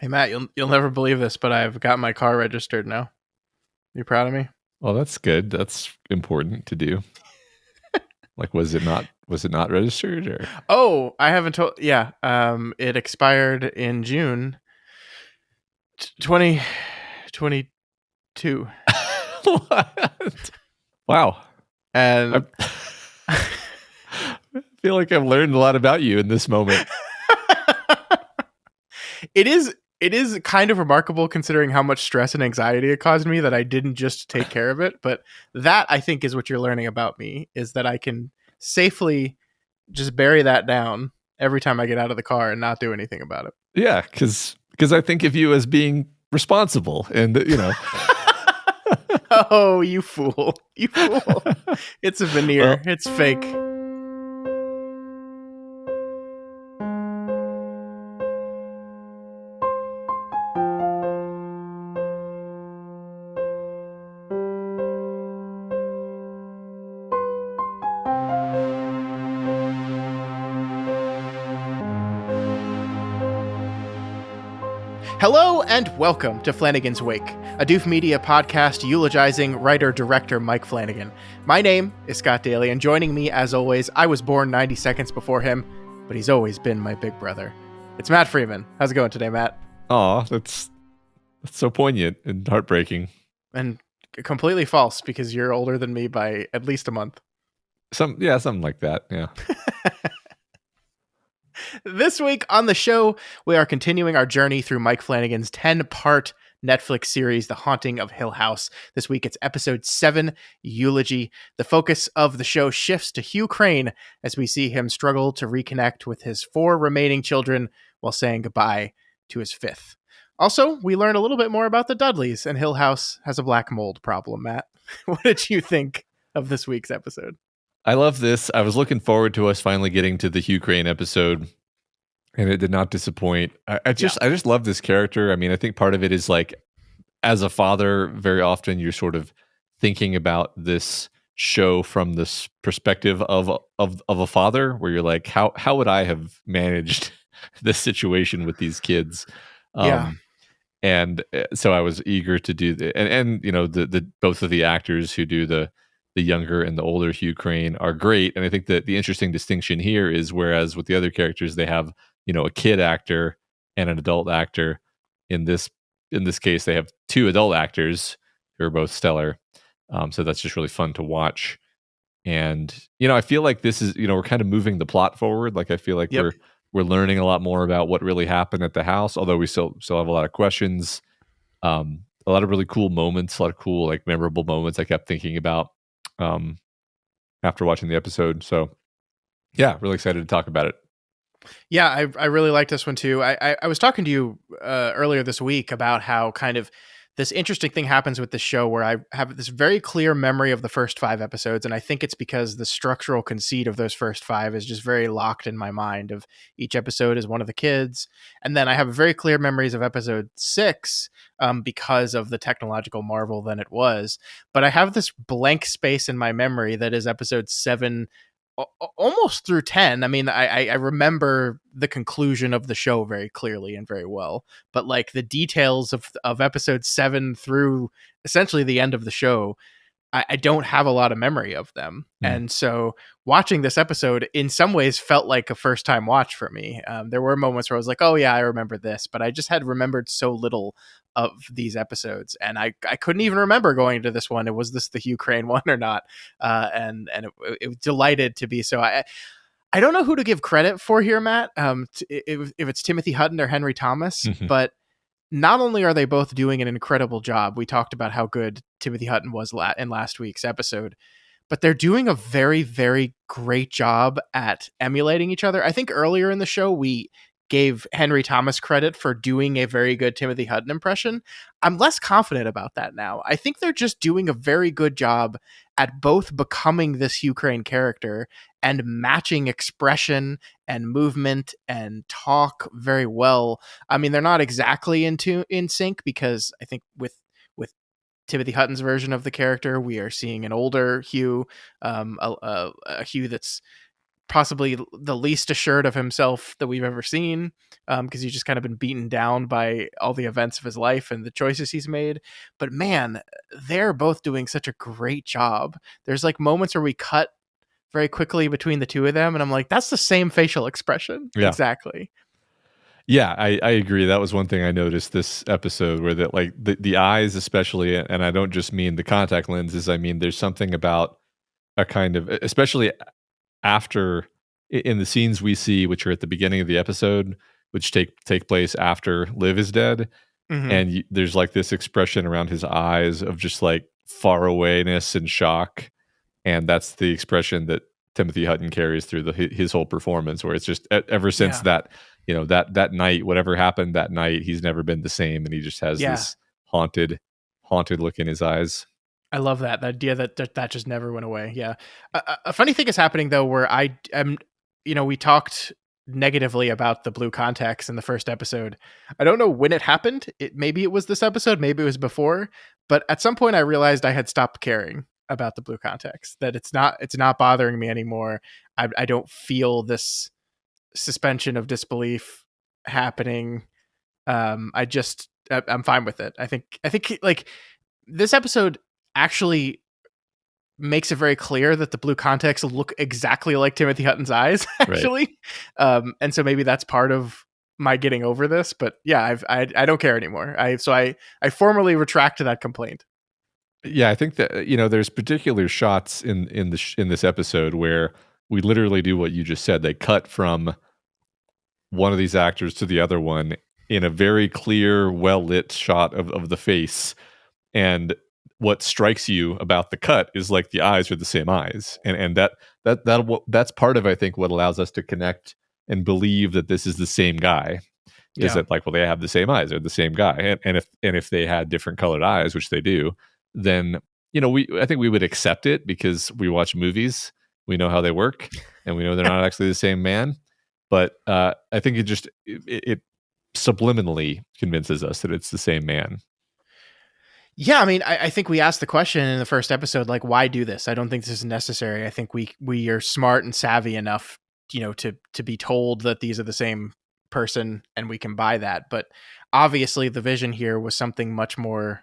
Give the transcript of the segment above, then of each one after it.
Hey Matt, you'll never believe this, but I've got my car registered now. You proud of me? Well, that's good. That's important to do. Like, was it not registered or? Oh, I haven't told. Yeah, it expired in June, 2022, What? Wow. I and feel like I've learned a lot about you in this moment. it is kind of remarkable considering how much stress and anxiety it caused me that I didn't just take care of it. But that I think is what you're learning about me is that I can safely just bury that down every time I get out of the car and not do anything about it. Yeah, because I think of you as being responsible, and Oh, you fool. You fool. It's a veneer. well, It's fake. Hello and welcome to Flanagan's Wake, a Doof Media podcast eulogizing writer-director Mike Flanagan. My name is Scott Daly, and joining me, as always, I was born 90 seconds before him, but he's always been my big brother. It's Matt Freeman. How's it going today, Matt? aw, that's so poignant and heartbreaking. And completely false, because you're older than me by at least a month. Something like that. Yeah. This week on the show, we are continuing our journey through Mike Flanagan's 10-part Netflix series, The Haunting of Hill House. This week it's episode 7, Eulogy. The focus of the show shifts to Hugh Crain as we see him struggle to reconnect with his 4 remaining children while saying goodbye to his 5th. Also, we learn a little bit more about the Dudleys, and Hill House has a black mold problem, Matt. What did you think of this week's episode? I love this. I was looking forward to us finally getting to the Hugh Crain episode, and it did not disappoint. I just love this character. I mean, I think part of it is like, as a father, very often you're sort of thinking about this show from this perspective of a father, where you're like, how would I have managed this situation with these kids? Yeah. And so I was eager to do the and the both of the actors who do the younger and the older Hugh Crane are great. And I think that the interesting distinction here is, whereas with the other characters they have a kid actor and an adult actor, in this case they have 2 adult actors who are both stellar. So that's just really fun to watch. And I feel like this is, we're kind of moving the plot forward. Like, I feel like Yep. we're learning a lot more about what really happened at the house, although we still have a lot of questions. A lot of really cool moments, a lot of cool, like, memorable moments I kept thinking about after watching the episode. So yeah, really excited to talk about it. Yeah, I really like this one too. I was talking to you earlier this week about how kind of this interesting thing happens with this show where I have this very clear memory of the first 5 episodes, and I think it's because the structural conceit of those first 5 is just very locked in my mind. Of each episode is one of the kids, and then I have very clear memories of episode 6 because of the technological marvel than it was. But I have this blank space in my memory that is episode 7 almost through 10. I mean, I remember the conclusion of the show very clearly and very well, but like the details of episode 7 through essentially the end of the show, I don't have a lot of memory of them. And so watching this episode in some ways felt like a first time watch for me. There were moments where I was like, oh yeah, I remember this, but I just had remembered so little of these episodes. And I couldn't even remember going into this one. Was this the Hugh Crane one or not? And it was delighted to be. So I don't know who to give credit for here, Matt. If it's Timothy Hutton or Henry Thomas, Mhm. but not only are they both doing an incredible job, we talked about how good Timothy Hutton was in last week's episode, but they're doing a very, very great job at emulating each other. I think earlier in the show, we gave Henry Thomas credit for doing a very good Timothy Hutton impression. I'm less confident about that now. I think they're just doing a very good job at both becoming this Hugh Crane character and matching expression and movement and talk very well. I mean, they're not exactly in sync, because I think with Timothy Hutton's version of the character, we are seeing an older Hugh, a Hugh that's possibly the least assured of himself that we've ever seen, because he's just kind of been beaten down by all the events of his life and the choices he's made. But man, they're both doing such a great job. There's like moments where we cut very quickly between the two of them, and I'm like, that's the same facial expression Yeah. exactly. Yeah, I agree. That was one thing I noticed this episode where that like the eyes especially, and I don't just mean the contact lenses, I mean there's something about a kind of, especially after in the scenes we see, which are at the beginning of the episode, which take place after Liv is dead, Hmm. and there's like this expression around his eyes of just like far awayness and shock, and that's the expression that Timothy Hutton carries through his whole performance, where it's just ever since Yeah, that, that night, whatever happened that night, he's never been the same, and he just has yeah. this haunted look in his eyes. I love that the idea that just never went away. Yeah. A funny thing is happening though, where I am, we talked negatively about the blue contacts in the first episode. I don't know when it happened. Maybe it was this episode, maybe it was before, but at some point I realized I had stopped caring about the blue contacts. That it's not bothering me anymore. I don't feel this suspension of disbelief happening. I'm fine with it. I think like this episode actually makes it very clear that the blue contacts look exactly like Timothy Hutton's eyes, Right. actually. And so maybe that's part of my getting over this. But yeah, I don't care anymore. I formally retract that complaint. Yeah, I think that there's particular shots in this episode where we literally do what you just said. They cut from one of these actors to the other one in a very clear, well lit shot of the face. And what strikes you about the cut is like the eyes are the same eyes, and that's part of, I think, what allows us to connect and believe that this is the same guy. Is Yeah. that like, well, they have the same eyes, they're the same guy, and if they had different colored eyes, which they do, then I think we would accept it because we watch movies, we know how they work, and we know they're not actually the same man. But I think it subliminally convinces us that it's the same man. Yeah, I mean, I think we asked the question in the first episode, like, why do this? I don't think this is necessary. I think we are smart and savvy enough, to be told that these are the same person, and we can buy that. But obviously, the vision here was something much more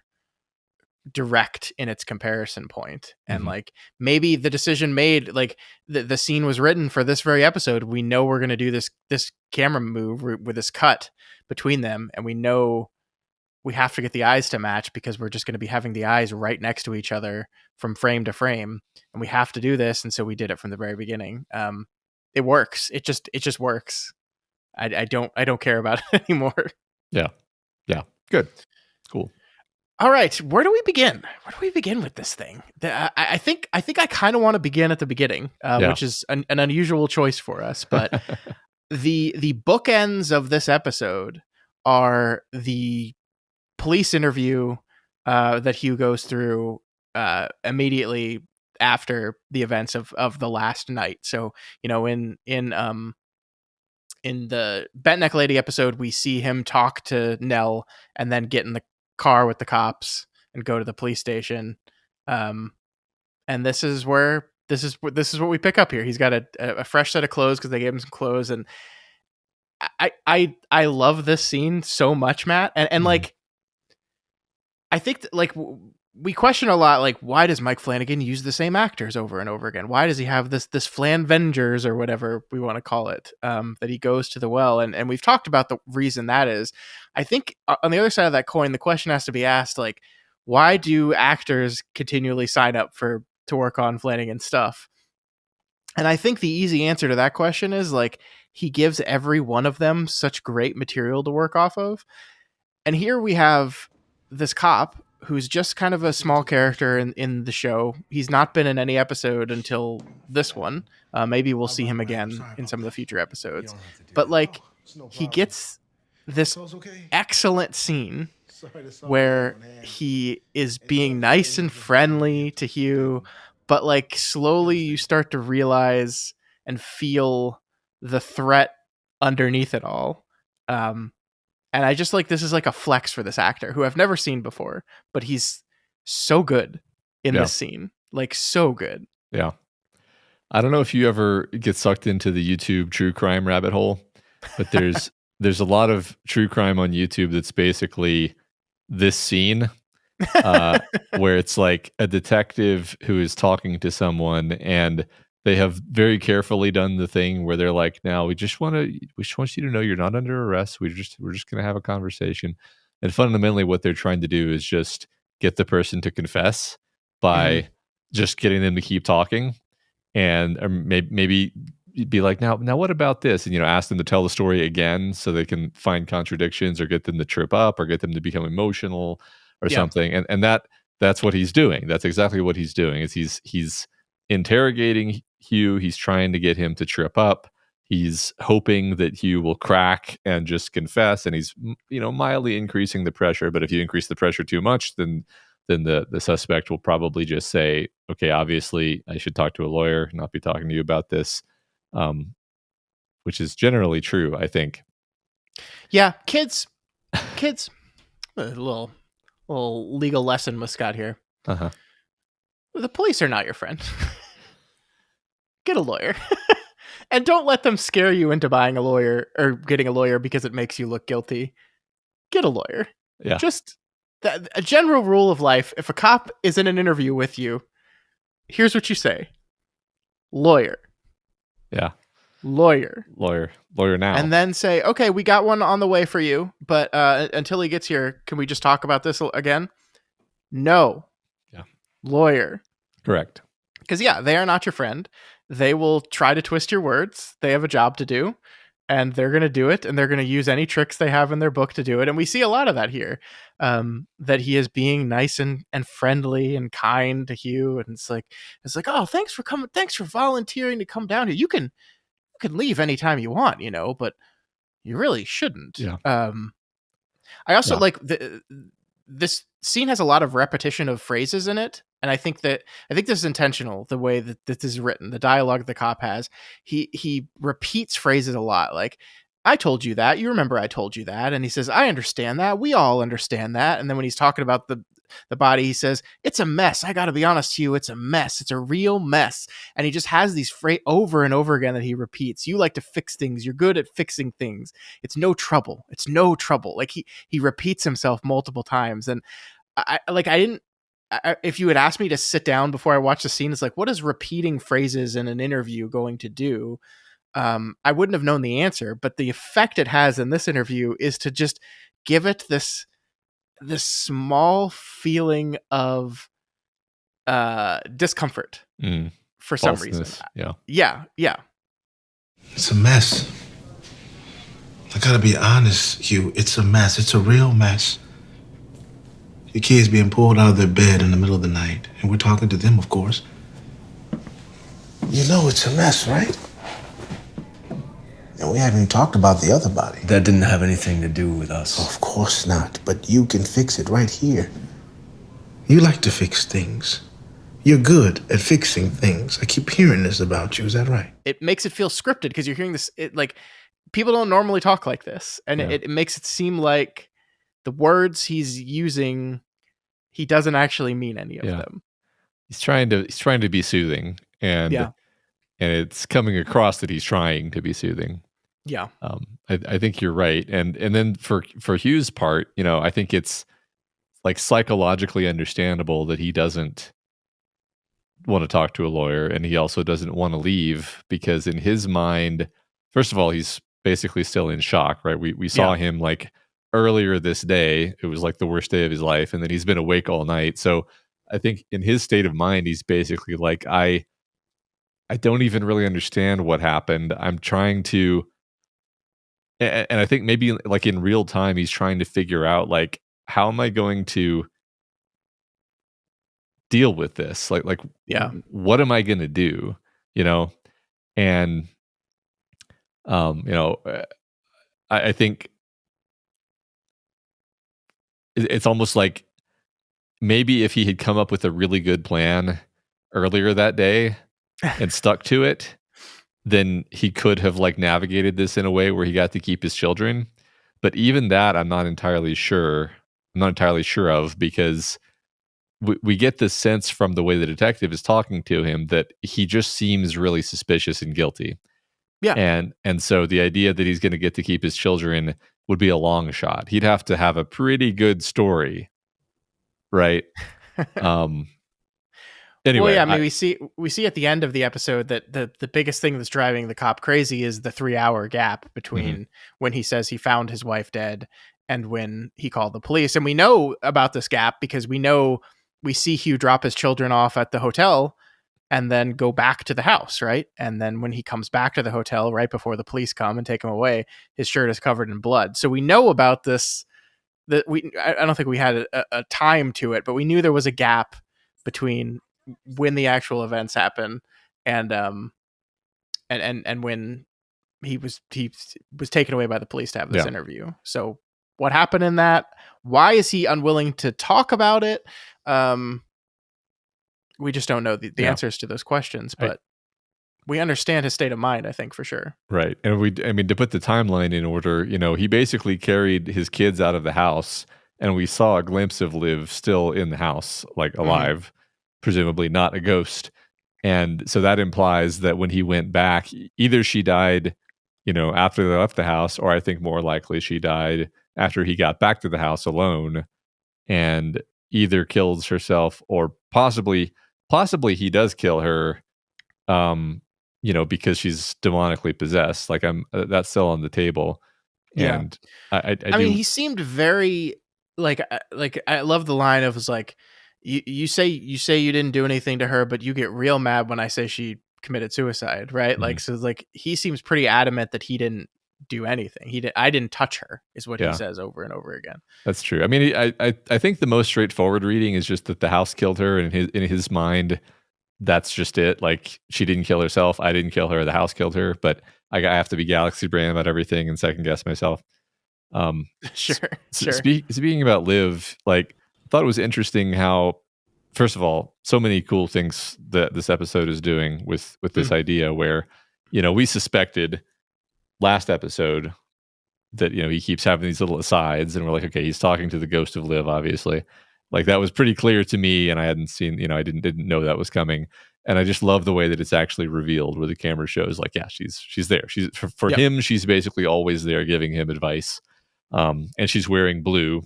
direct in its comparison point. And Mhm. like maybe the decision made, like the scene was written for this very episode. We know we're going to do this camera move with this cut between them, and we know we have to get the eyes to match because we're just going to be having the eyes right next to each other from frame to frame, and we have to do this. And so we did it from the very beginning. It works. It just works. I don't care about it anymore. Yeah. Yeah. Good. Cool. All right, where do we begin? Where do we begin with this thing? I think I kind of want to begin at the beginning, Yeah. which is an unusual choice for us. But the bookends of this episode are the police interview that Hugh goes through immediately after the events of the last night. So in the Bent Neck Lady episode, we see him talk to Nell and then get in the car with the cops and go to the police station. Um, and this is what we pick up here. He's got a fresh set of clothes because they gave him some clothes, and I love this scene so much, Matt. And Mhm. like I think like we question a lot, like why does Mike Flanagan use the same actors over and over again? Why does he have this Flanvengers or whatever we want to call it, that he goes to the well? And we've talked about the reason that is. I think on the other side of that coin, the question has to be asked, like, why do actors continually sign up to work on Flanagan stuff? And I think the easy answer to that question is like he gives every one of them such great material to work off of. And here we have this cop who's just kind of a small character in the show. He's not been in any episode until this one. Maybe we'll see him again in some of the future episodes. But like, he gets this excellent scene where he is being nice and friendly to Hugh, but like slowly you start to realize and feel the threat underneath it all. And I just like this is like a flex for this actor who I've never seen before, but he's so good in Yeah. this scene. Like so good. Yeah. I don't know if you ever get sucked into the YouTube true crime rabbit hole, but there's a lot of true crime on YouTube that's basically this scene, uh, where it's like a detective who is talking to someone, and they have very carefully done the thing where they're like, "Now we just want you to know you're not under arrest. We're just gonna have a conversation." And fundamentally, what they're trying to do is just get the person to confess Mhm. by just getting them to keep talking, and maybe be like, now what about this, and ask them to tell the story again so they can find contradictions or get them to trip up or get them to become emotional or Yeah. something, and that's what he's doing. That's exactly what he's doing. Is he's interrogating Hugh. He's trying to get him to trip up. He's hoping that Hugh will crack and just confess, and he's mildly increasing the pressure. But if you increase the pressure too much, then the suspect will probably just say, "Okay, obviously, I should talk to a lawyer, not be talking to you about this," um, which is generally true, I think. Yeah, kids. A little legal lesson, Muscat here. Uh-huh. The police are not your friend. Get a lawyer. And don't let them scare you into buying a lawyer or getting a lawyer because it makes you look guilty. Get a lawyer. Yeah, Just a general rule of life. If a cop is in an interview with you, here's what you say: lawyer, yeah. lawyer. Lawyer now. And then say, okay, we got one on the way for you, but until he gets here, can we just talk about this again? No, Yeah, lawyer. correct. Because, yeah, they are not your friend. They will try to twist your words. They have a job to do, and they're going to do it, and they're going to use any tricks they have in their book to do it. And we see a lot of that here, that he is being nice and friendly and kind to Hugh. And it's like, oh, thanks for coming. Thanks for volunteering to come down here. You can leave anytime you want, but you really shouldn't. Yeah, I also yeah. like this scene has a lot of repetition of phrases in it, and I think this is intentional. The way that this is written, the dialogue the cop has, he repeats phrases a lot, like "I told you that. You remember I told you that," and he says, "I understand that. We all understand that." And then when he's talking about the body, he says, "It's a mess. I got to be honest to you, it's a mess. It's a real mess." And he just has these phrases over and over again that he repeats. "You like to fix things. You're good at fixing things. It's no trouble. It's no trouble." Like he repeats himself multiple times, and I didn't. If you had asked me to sit down before I watched the scene, it's like, what is repeating phrases in an interview going to do? I wouldn't have known the answer, but the effect it has in this interview is to just give it this small feeling of discomfort Mm, for some reason. falseness. Yeah, Yeah. It's a mess. I gotta be honest, Hugh. It's a mess. It's a real mess. Your kids being pulled out of their bed in the middle of the night, and we're talking to them, of course. You know it's a mess, right? And we haven't even talked about the other body. That didn't have anything to do with us. Of course not, but you can fix it right here. You like to fix things. You're good at fixing things. I keep hearing this about you. Is that right? It makes it feel scripted because you're hearing this. Like people don't normally talk like this, and Yeah. it makes it seem like the words he's using, he doesn't actually mean any of Yeah. them. He's trying to be soothing, and Yeah. and it's coming across that he's trying to be soothing. Yeah. I think you're right, and then for Hugh's part, I think it's like psychologically understandable that he doesn't want to talk to a lawyer, and he also doesn't want to leave because in his mind, first of all, he's basically still in shock, right? We saw him like earlier this day. It was like the worst day of his life, and then he's been awake all night. So I think in his state of mind, he's basically like, I don't even really understand what happened. I'm trying to, and I think maybe like in real time, he's trying to figure out like, how am I going to deal with this? Like, Yeah. what am I going to do? And I think it's almost like maybe if he had come up with a really good plan earlier that day and stuck to it, then he could have like navigated this in a way where he got to keep his children. But even that, I'm not entirely sure of, because we get this sense from the way the detective is talking to him that he just seems really suspicious and guilty. Yeah. And so the idea that he's going to get to keep his children would be a long shot. He'd have to have a pretty good story, right? Anyway, well, yeah, I mean, we see at the end of the episode that the biggest thing that's driving the cop crazy is the 3-hour gap between when he says he found his wife dead and when he called the police. And we know about this gap because we see Hugh drop his children off at the hotel and then go back to the house, right? And then when he comes back to the hotel right before the police come and take him away, his shirt is covered in blood. So we know about this. That I don't think we had a time to it, but we knew there was a gap between when the actual events happen and when he was taken away by the police to have this interview. So what happened in that? Why is he unwilling to talk about it? We just don't know the answers to those questions, but we understand his state of mind, I think, for sure. Right. And I mean, to put the timeline in order, he basically carried his kids out of the house and we saw a glimpse of Liv still in the house, like alive, presumably not a ghost. And so that implies that when he went back, either she died, after they left the house, or I think more likely she died after he got back to the house alone and either kills herself or possibly he does kill her, because she's demonically possessed. Like that's still on the table. And I mean, he seemed very like I love the line of was like, you say you didn't do anything to her, but you get real mad when I say she committed suicide, right? Like, so like he seems pretty adamant that he didn't do anything. I didn't touch her is what he says over and over again. That's true. I mean, I think the most straightforward reading is just that the house killed her, and in his mind, that's just it. Like, she didn't kill herself. I didn't kill her. The house killed her. But I have to be galaxy brain about everything and second guess myself. Sure. Speaking about Liv, like, I thought it was interesting how, first of all, so many cool things that this episode is doing with this idea where, we suspected last episode that, he keeps having these little asides and we're like, okay, he's talking to the ghost of Liv, obviously. Like, that was pretty clear to me, and I hadn't seen, I didn't know that was coming. And I just love the way that it's actually revealed, where the camera shows, like, yeah, she's there. She's for him, she's basically always there giving him advice. And she's wearing blue,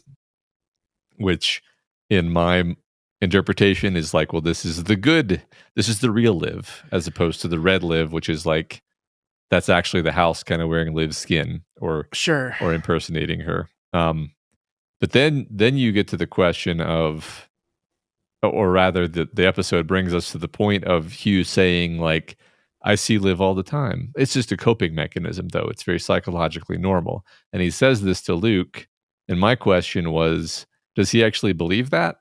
which in my interpretation is like, well, this is the real Liv, as opposed to the red Liv, which is like, that's actually the house kind of wearing Liv's skin or impersonating her. But then you get to the question of, or rather the episode brings us to the point of Hugh saying, like, I see Liv all the time. It's just a coping mechanism, though. It's very psychologically normal. And he says this to Luke. And my question was, does he actually believe that?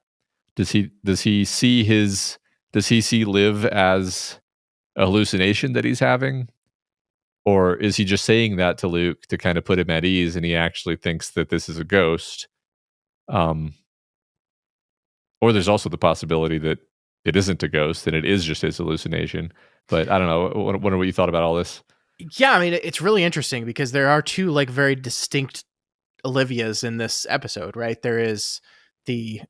Does he see Liv as a hallucination that he's having? Or is he just saying that to Luke to kind of put him at ease, and he actually thinks that this is a ghost? Or there's also the possibility that it isn't a ghost and it is just his hallucination. But I don't know. I wonder what you thought about all this. Yeah, I mean, it's really interesting because there are two like very distinct Olivias in this episode, right? There is the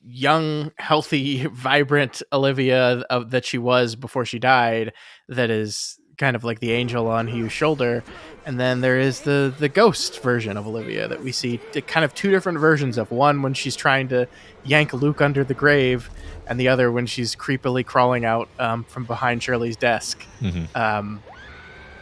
young, healthy, vibrant Olivia that she was before she died, that is kind of like the angel on Hugh's shoulder. And then there is the ghost version of Olivia that we see kind of two different versions of. One when she's trying to yank Luke under the grave, and the other when she's creepily crawling out from behind Shirley's desk.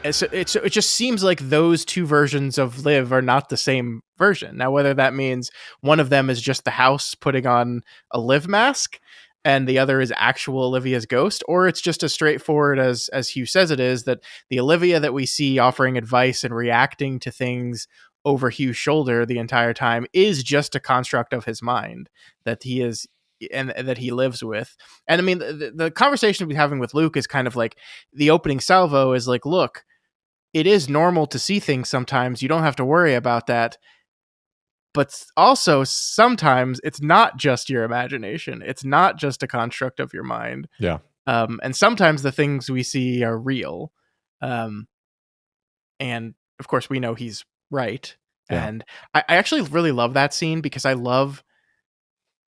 It just seems like those two versions of Liv are not the same version. Now, whether that means one of them is just the house putting on a Liv mask and the other is actual Olivia's ghost, or it's just as straightforward as Hugh says it is, that the Olivia that we see offering advice and reacting to things over Hugh's shoulder the entire time is just a construct of his mind that he is and that he lives with. And I mean, the conversation we're having with Luke is kind of like the opening salvo is like, look, it is normal to see things sometimes. You don't have to worry about that. But also sometimes it's not just your imagination. It's not just a construct of your mind. Yeah. And sometimes the things we see are real. And of course we know he's right. Yeah. And I actually really love that scene because I love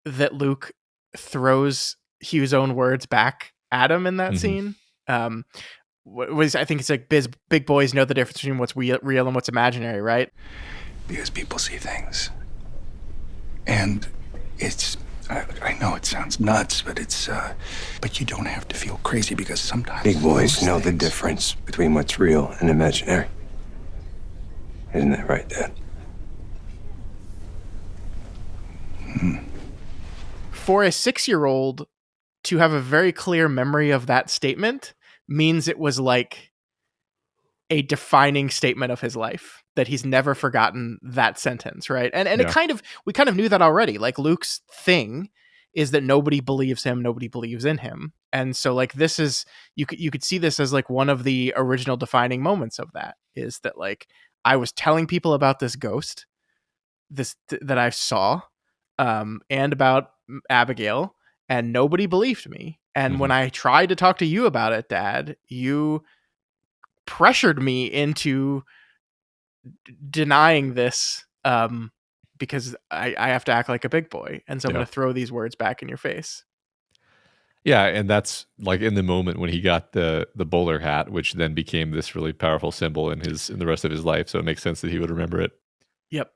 that Luke throws Hugh's own words back at him in that scene. Was I think it's like big boys know the difference between what's real and what's imaginary, right? Because people see things. And it's, I know it sounds nuts, but but you don't have to feel crazy because sometimes Big boys know the difference between what's real and imaginary. Isn't that right, Dad? For a 6-year-old to have a very clear memory of that statement means it was like a defining statement of his life, that he's never forgotten that sentence, right? And it we kind of knew that already. Like, Luke's thing is that nobody believes him, nobody believes in him. And so like this is you could see this as like one of the original defining moments of that, is that like I was telling people about this ghost that I saw and about Abigail, and nobody believed me. And when I tried to talk to you about it, Dad, you pressured me into denying this because I have to act like a big boy, and so I'm going to throw these words back in your face. Yeah, and that's like in the moment when he got the bowler hat, which then became this really powerful symbol in the rest of his life. So it makes sense that he would remember it. Yep.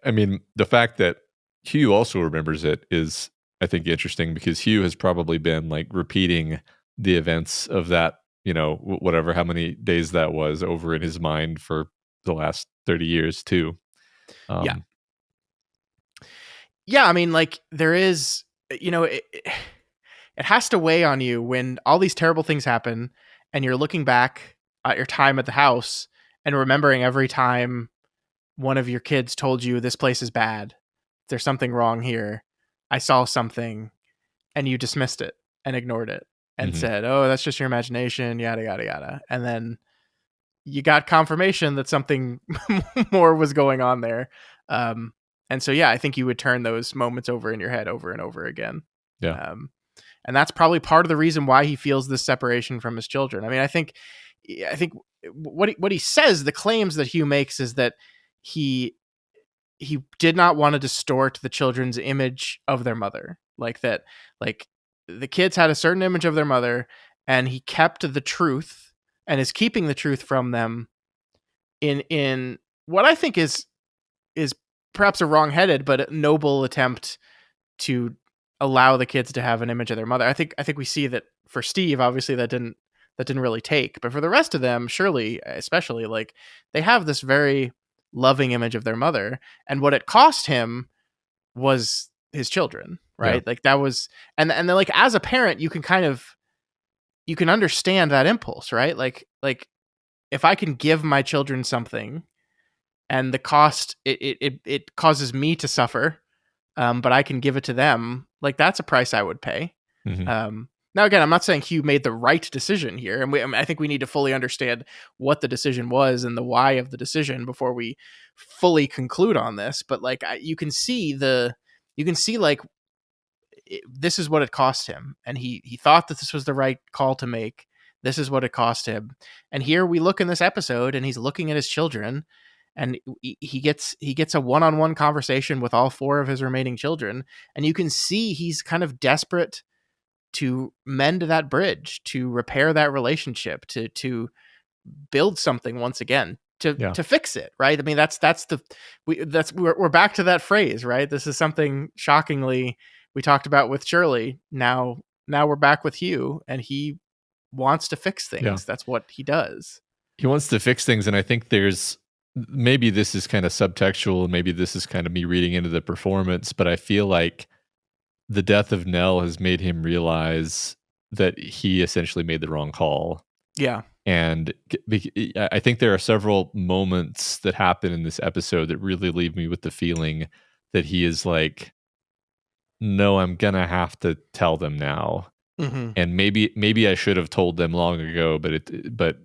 I mean, the fact that Hugh also remembers it is, I think, interesting, because Hugh has probably been like repeating the events of that, whatever, how many days that was, over in his mind for the last 30 years too. Yeah. I mean, like there is, it has to weigh on you when all these terrible things happen and you're looking back at your time at the house and remembering every time one of your kids told you this place is bad, there's something wrong here, I saw something, and you dismissed it and ignored it and said, oh, that's just your imagination, yada, yada, yada. And then you got confirmation that something more was going on there. And so, yeah, I think you would turn those moments over in your head over and over again. Yeah. And that's probably part of the reason why he feels this separation from his children. I mean, I think what he says, the claims that Hugh makes, is that he did not want to distort the children's image of their mother. Like that, like the kids had a certain image of their mother, and he kept the truth and is keeping the truth from them in what I think is perhaps a wrong-headed but a noble attempt to allow the kids to have an image of their mother. I think we see that for Steve, obviously that didn't really take, but for the rest of them, Shirley especially, like they have this very loving image of their mother, and what it cost him was his children, right? Yeah. Like that was, and then like as a parent, you can understand that impulse, right? Like if I can give my children something and the cost it causes me to suffer, but I can give it to them, like that's a price I would pay. Now, again, I'm not saying Hugh made the right decision here, and I think we need to fully understand what the decision was and the why of the decision before we fully conclude on this. But like, you can see like this is what it cost him, and he thought that this was the right call to make. This is what it cost him, and here we look in this episode, and he's looking at his children, and he gets a one-on-one conversation with all 4 of his remaining children, and you can see he's kind of desperate to mend that bridge, to repair that relationship, to build something once again, to fix it, right? I mean, we're back to that phrase, right? This is something shockingly we talked about with Shirley. Now we're back with Hugh, and he wants to fix things. Yeah. That's what he does. He wants to fix things, and I think maybe this is kind of subtextual, and maybe this is kind of me reading into the performance, but I feel like the death of Nell has made him realize that he essentially made the wrong call. Yeah. And I think there are several moments that happen in this episode that really leave me with the feeling that he is like, no, I'm going to have to tell them now. And maybe I should have told them long ago, but it's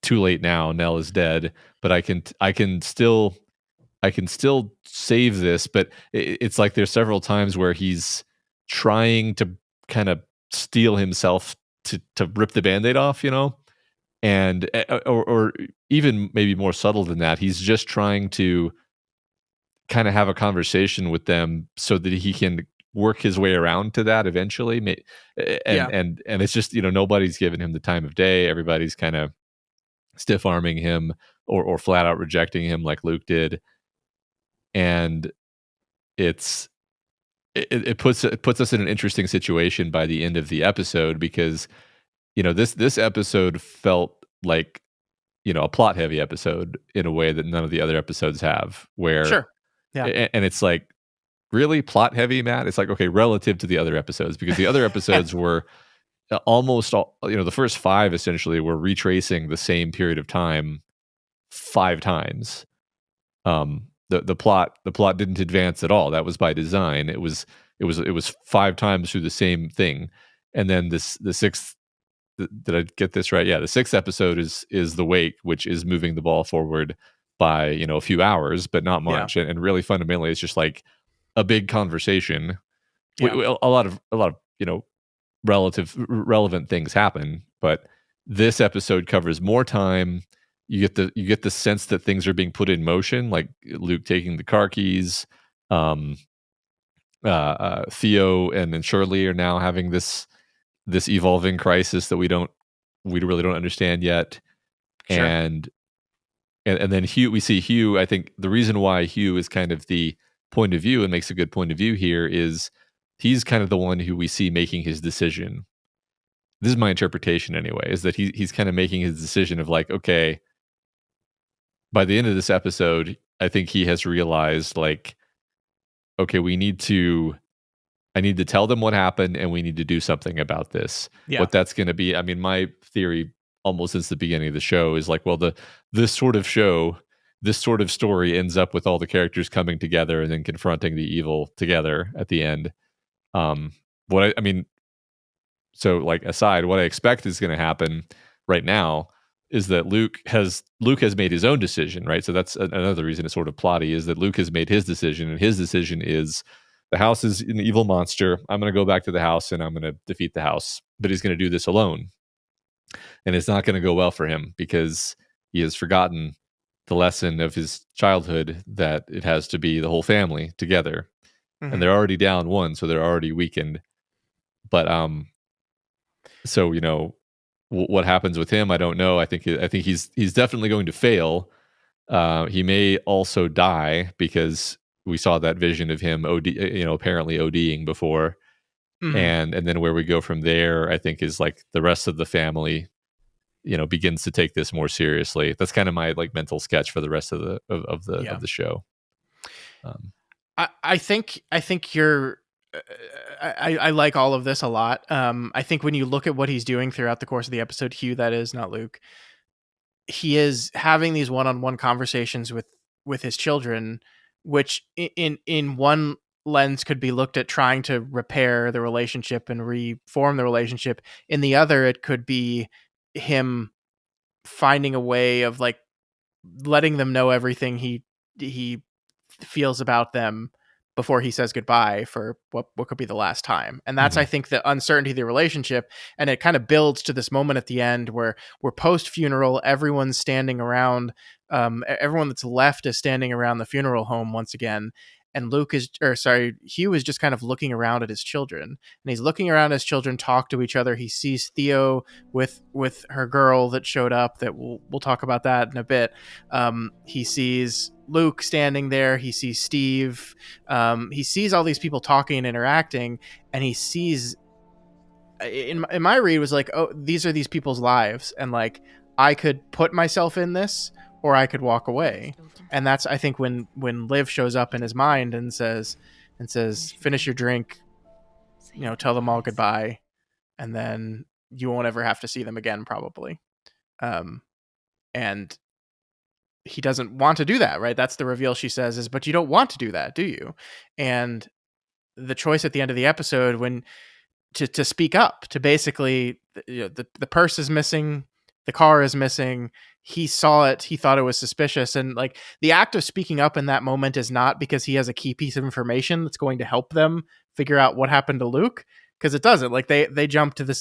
too late now. Nell is dead, but I can still save this. But it's like there's several times where he's trying to kind of steel himself to rip the Band-Aid off, and or even maybe more subtle than that. He's just trying to kind of have a conversation with them so that he can work his way around to that eventually. Yeah. And it's just, nobody's giving him the time of day. Everybody's kind of stiff arming him or flat out rejecting him like Luke did. And it puts us in an interesting situation by the end of the episode, because this episode felt like a plot heavy episode in a way that none of the other episodes have, where Sure. Yeah. and it's like, really plot heavy, Matt? It's like, okay, relative to the other episodes, because the other episodes were almost all, the first 5 essentially were retracing the same period of time 5 times. The plot didn't advance at all. That was by design. It was 5 times through the same thing. And then the 6th, did I get this right? Yeah, the 6th episode is the wake, which is moving the ball forward by a few hours, but not much. Yeah. And really fundamentally, it's just like a big conversation. Yeah. A lot of relevant things happen, but this episode covers more time. You get the sense that things are being put in motion, like Luke taking the car keys. Theo and then Shirley are now having this evolving crisis that we really don't understand yet. Sure. And then Hugh, we see Hugh. I think the reason why Hugh is kind of the point of view and makes a good point of view here is he's kind of the one who we see making his decision. This is my interpretation anyway, is that he's kind of making his decision of like, okay, by the end of this episode, I think he has realized like, okay, I need to tell them what happened and we need to do something about this. Yeah. What that's going to be, I mean, my theory almost since the beginning of the show is like, well, this sort of story ends up with all the characters coming together and then confronting the evil together at the end. So like aside, what I expect is going to happen right now is that Luke has made his own decision, right? So that's another reason it's sort of plotty, is that Luke has made his decision, and his decision is the house is an evil monster. I'm going to go back to the house and I'm going to defeat the house, but he's going to do this alone. And it's not going to go well for him because he has forgotten the lesson of his childhood that it has to be the whole family together. Mm-hmm. And they're already down one, so they're already weakened. But so what happens with him, I don't know. I think he's definitely going to fail. He may also die because we saw that vision of him apparently ODing before. Mm-hmm. And then where we go from there, I think, is like the rest of the family begins to take this more seriously. That's kind of my like mental sketch for the rest of the show. I think you're I like all of this a lot. I think when you look at what he's doing throughout the course of the episode, Hugh, that is, not Luke, he is having these one-on-one conversations with his children, which in one lens could be looked at trying to repair the relationship and reform the relationship. In the other, it could be him finding a way of like letting them know everything he feels about them before he says goodbye for what could be the last time. And that's, I think, the uncertainty of the relationship. And it kind of builds to this moment at the end where we're post-funeral, everyone's standing around, everyone that's left is standing around the funeral home once again. And Hugh is just kind of looking around at his children, and he's looking around as children talk to each other. He sees Theo with her girl that showed up, that we'll talk about that in a bit. He sees Luke standing there. He sees Steve. He sees all these people talking and interacting, and he sees, in my read was like, oh, these are these people's lives, and like I could put myself in this, or I could walk away. And that's, I think, when Liv shows up in his mind and says, finish your drink, tell them all goodbye, and then you won't ever have to see them again, probably. And he doesn't want to do that, right? That's the reveal. She says is, but you don't want to do that, do you? And the choice at the end of the episode, when to speak up, to basically, the purse is missing, the car is missing. He saw it. He thought it was suspicious. And like the act of speaking up in that moment is not because he has a key piece of information that's going to help them figure out what happened to Luke. Because it doesn't. Like they all jump to the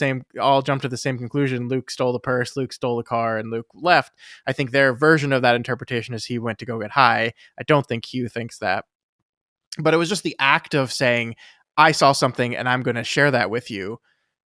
same conclusion. Luke stole the purse, Luke stole the car, and Luke left. I think their version of that interpretation is he went to go get high. I don't think Hugh thinks that. But it was just the act of saying, I saw something and I'm going to share that with you,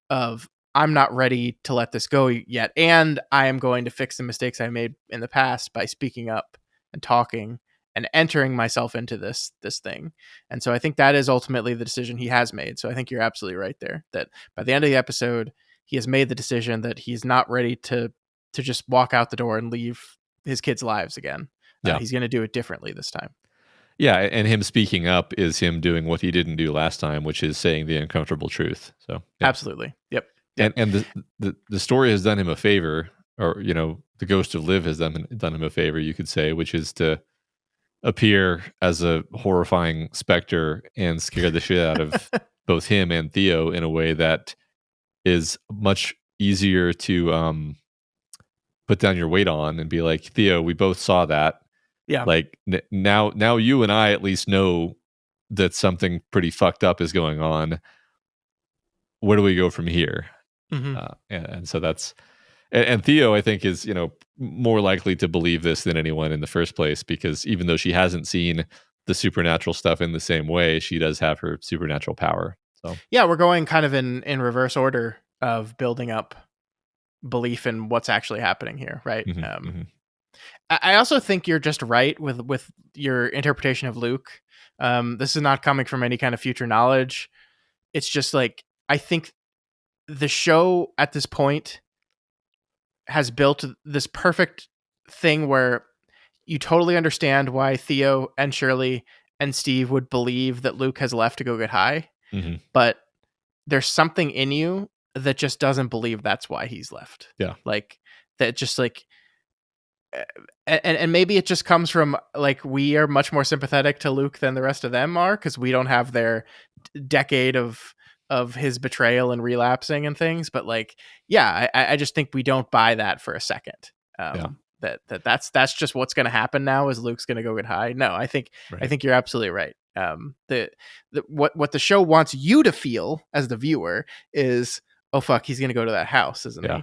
of I'm not ready to let this go yet. And I am going to fix the mistakes I made in the past by speaking up and talking and entering myself into this thing. And so I think that is ultimately the decision he has made. So I think you're absolutely right there, that by the end of the episode, he has made the decision that he's not ready to just walk out the door and leave his kids' lives again. Yeah. He's going to do it differently this time. Yeah, and him speaking up is him doing what he didn't do last time, which is saying the uncomfortable truth. So yeah. Absolutely. Yep. And the story has done him a favor, or the ghost of Liv has done him a favor, you could say, which is to appear as a horrifying specter and scare the shit out of both him and Theo in a way that is much easier to put down your weight on and be like, Theo, we both saw that. Yeah. Like now you and I at least know that something pretty fucked up is going on. Where do we go from here? Mm-hmm. And so that's, and Theo, I think, is, more likely to believe this than anyone in the first place, because even though she hasn't seen the supernatural stuff in the same way, she does have her supernatural power. So yeah, we're going kind of in reverse order of building up belief in what's actually happening here, right? Mm-hmm. I also think you're just right with your interpretation of Luke. This is not coming from any kind of future knowledge. It's just like, I think the show at this point has built this perfect thing where you totally understand why Theo and Shirley and Steve would believe that Luke has left to go get high. Mm-hmm. But there's something in you that just doesn't believe that's why he's left. Yeah. Like that, just like, and maybe it just comes from like, we are much more sympathetic to Luke than the rest of them are, because we don't have their decade of his betrayal and relapsing and things. But like, yeah, I just think we don't buy that for a second. That's just what's going to happen now, is Luke's going to go get high. No, I think you're absolutely right. What the show wants you to feel as the viewer is, oh fuck, he's going to go to that house, isn't he?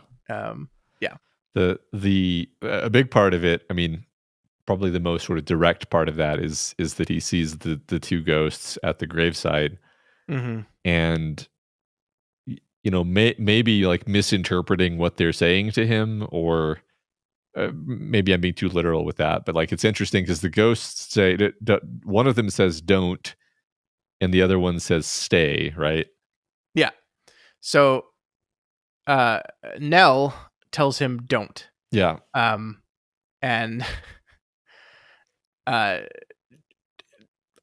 Yeah. A big part of it, I mean, probably the most sort of direct part of that is that he sees the two ghosts at the graveside. Mm-hmm. And maybe like misinterpreting what they're saying to him, or maybe I'm being too literal with that, but like, it's interesting because the ghosts say one of them says don't, and the other one says stay, right? Yeah. So Nell tells him don't. Yeah. And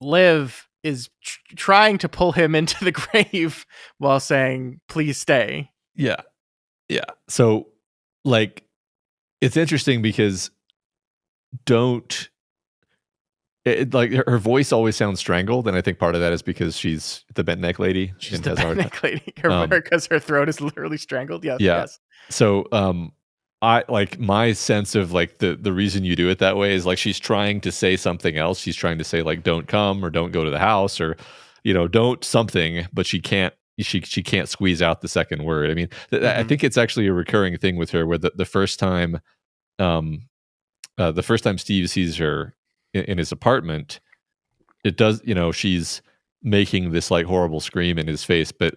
Liv is trying to pull him into the grave while saying, please stay. Yeah. So like, it's interesting because like her voice always sounds strangled, and I think part of that is because she's the bent neck lady. She's the bent neck lady, because her throat is literally strangled. Yes. Yeah. Yes. So I like, my sense of like the reason you do it that way is like, she's trying to say something else. She's trying to say like, don't come, or don't go to the house, or don't something, but she can't squeeze out the second word. I mean, I think it's actually a recurring thing with her, where the first time Steve sees her in his apartment, it does, she's making this like horrible scream in his face, but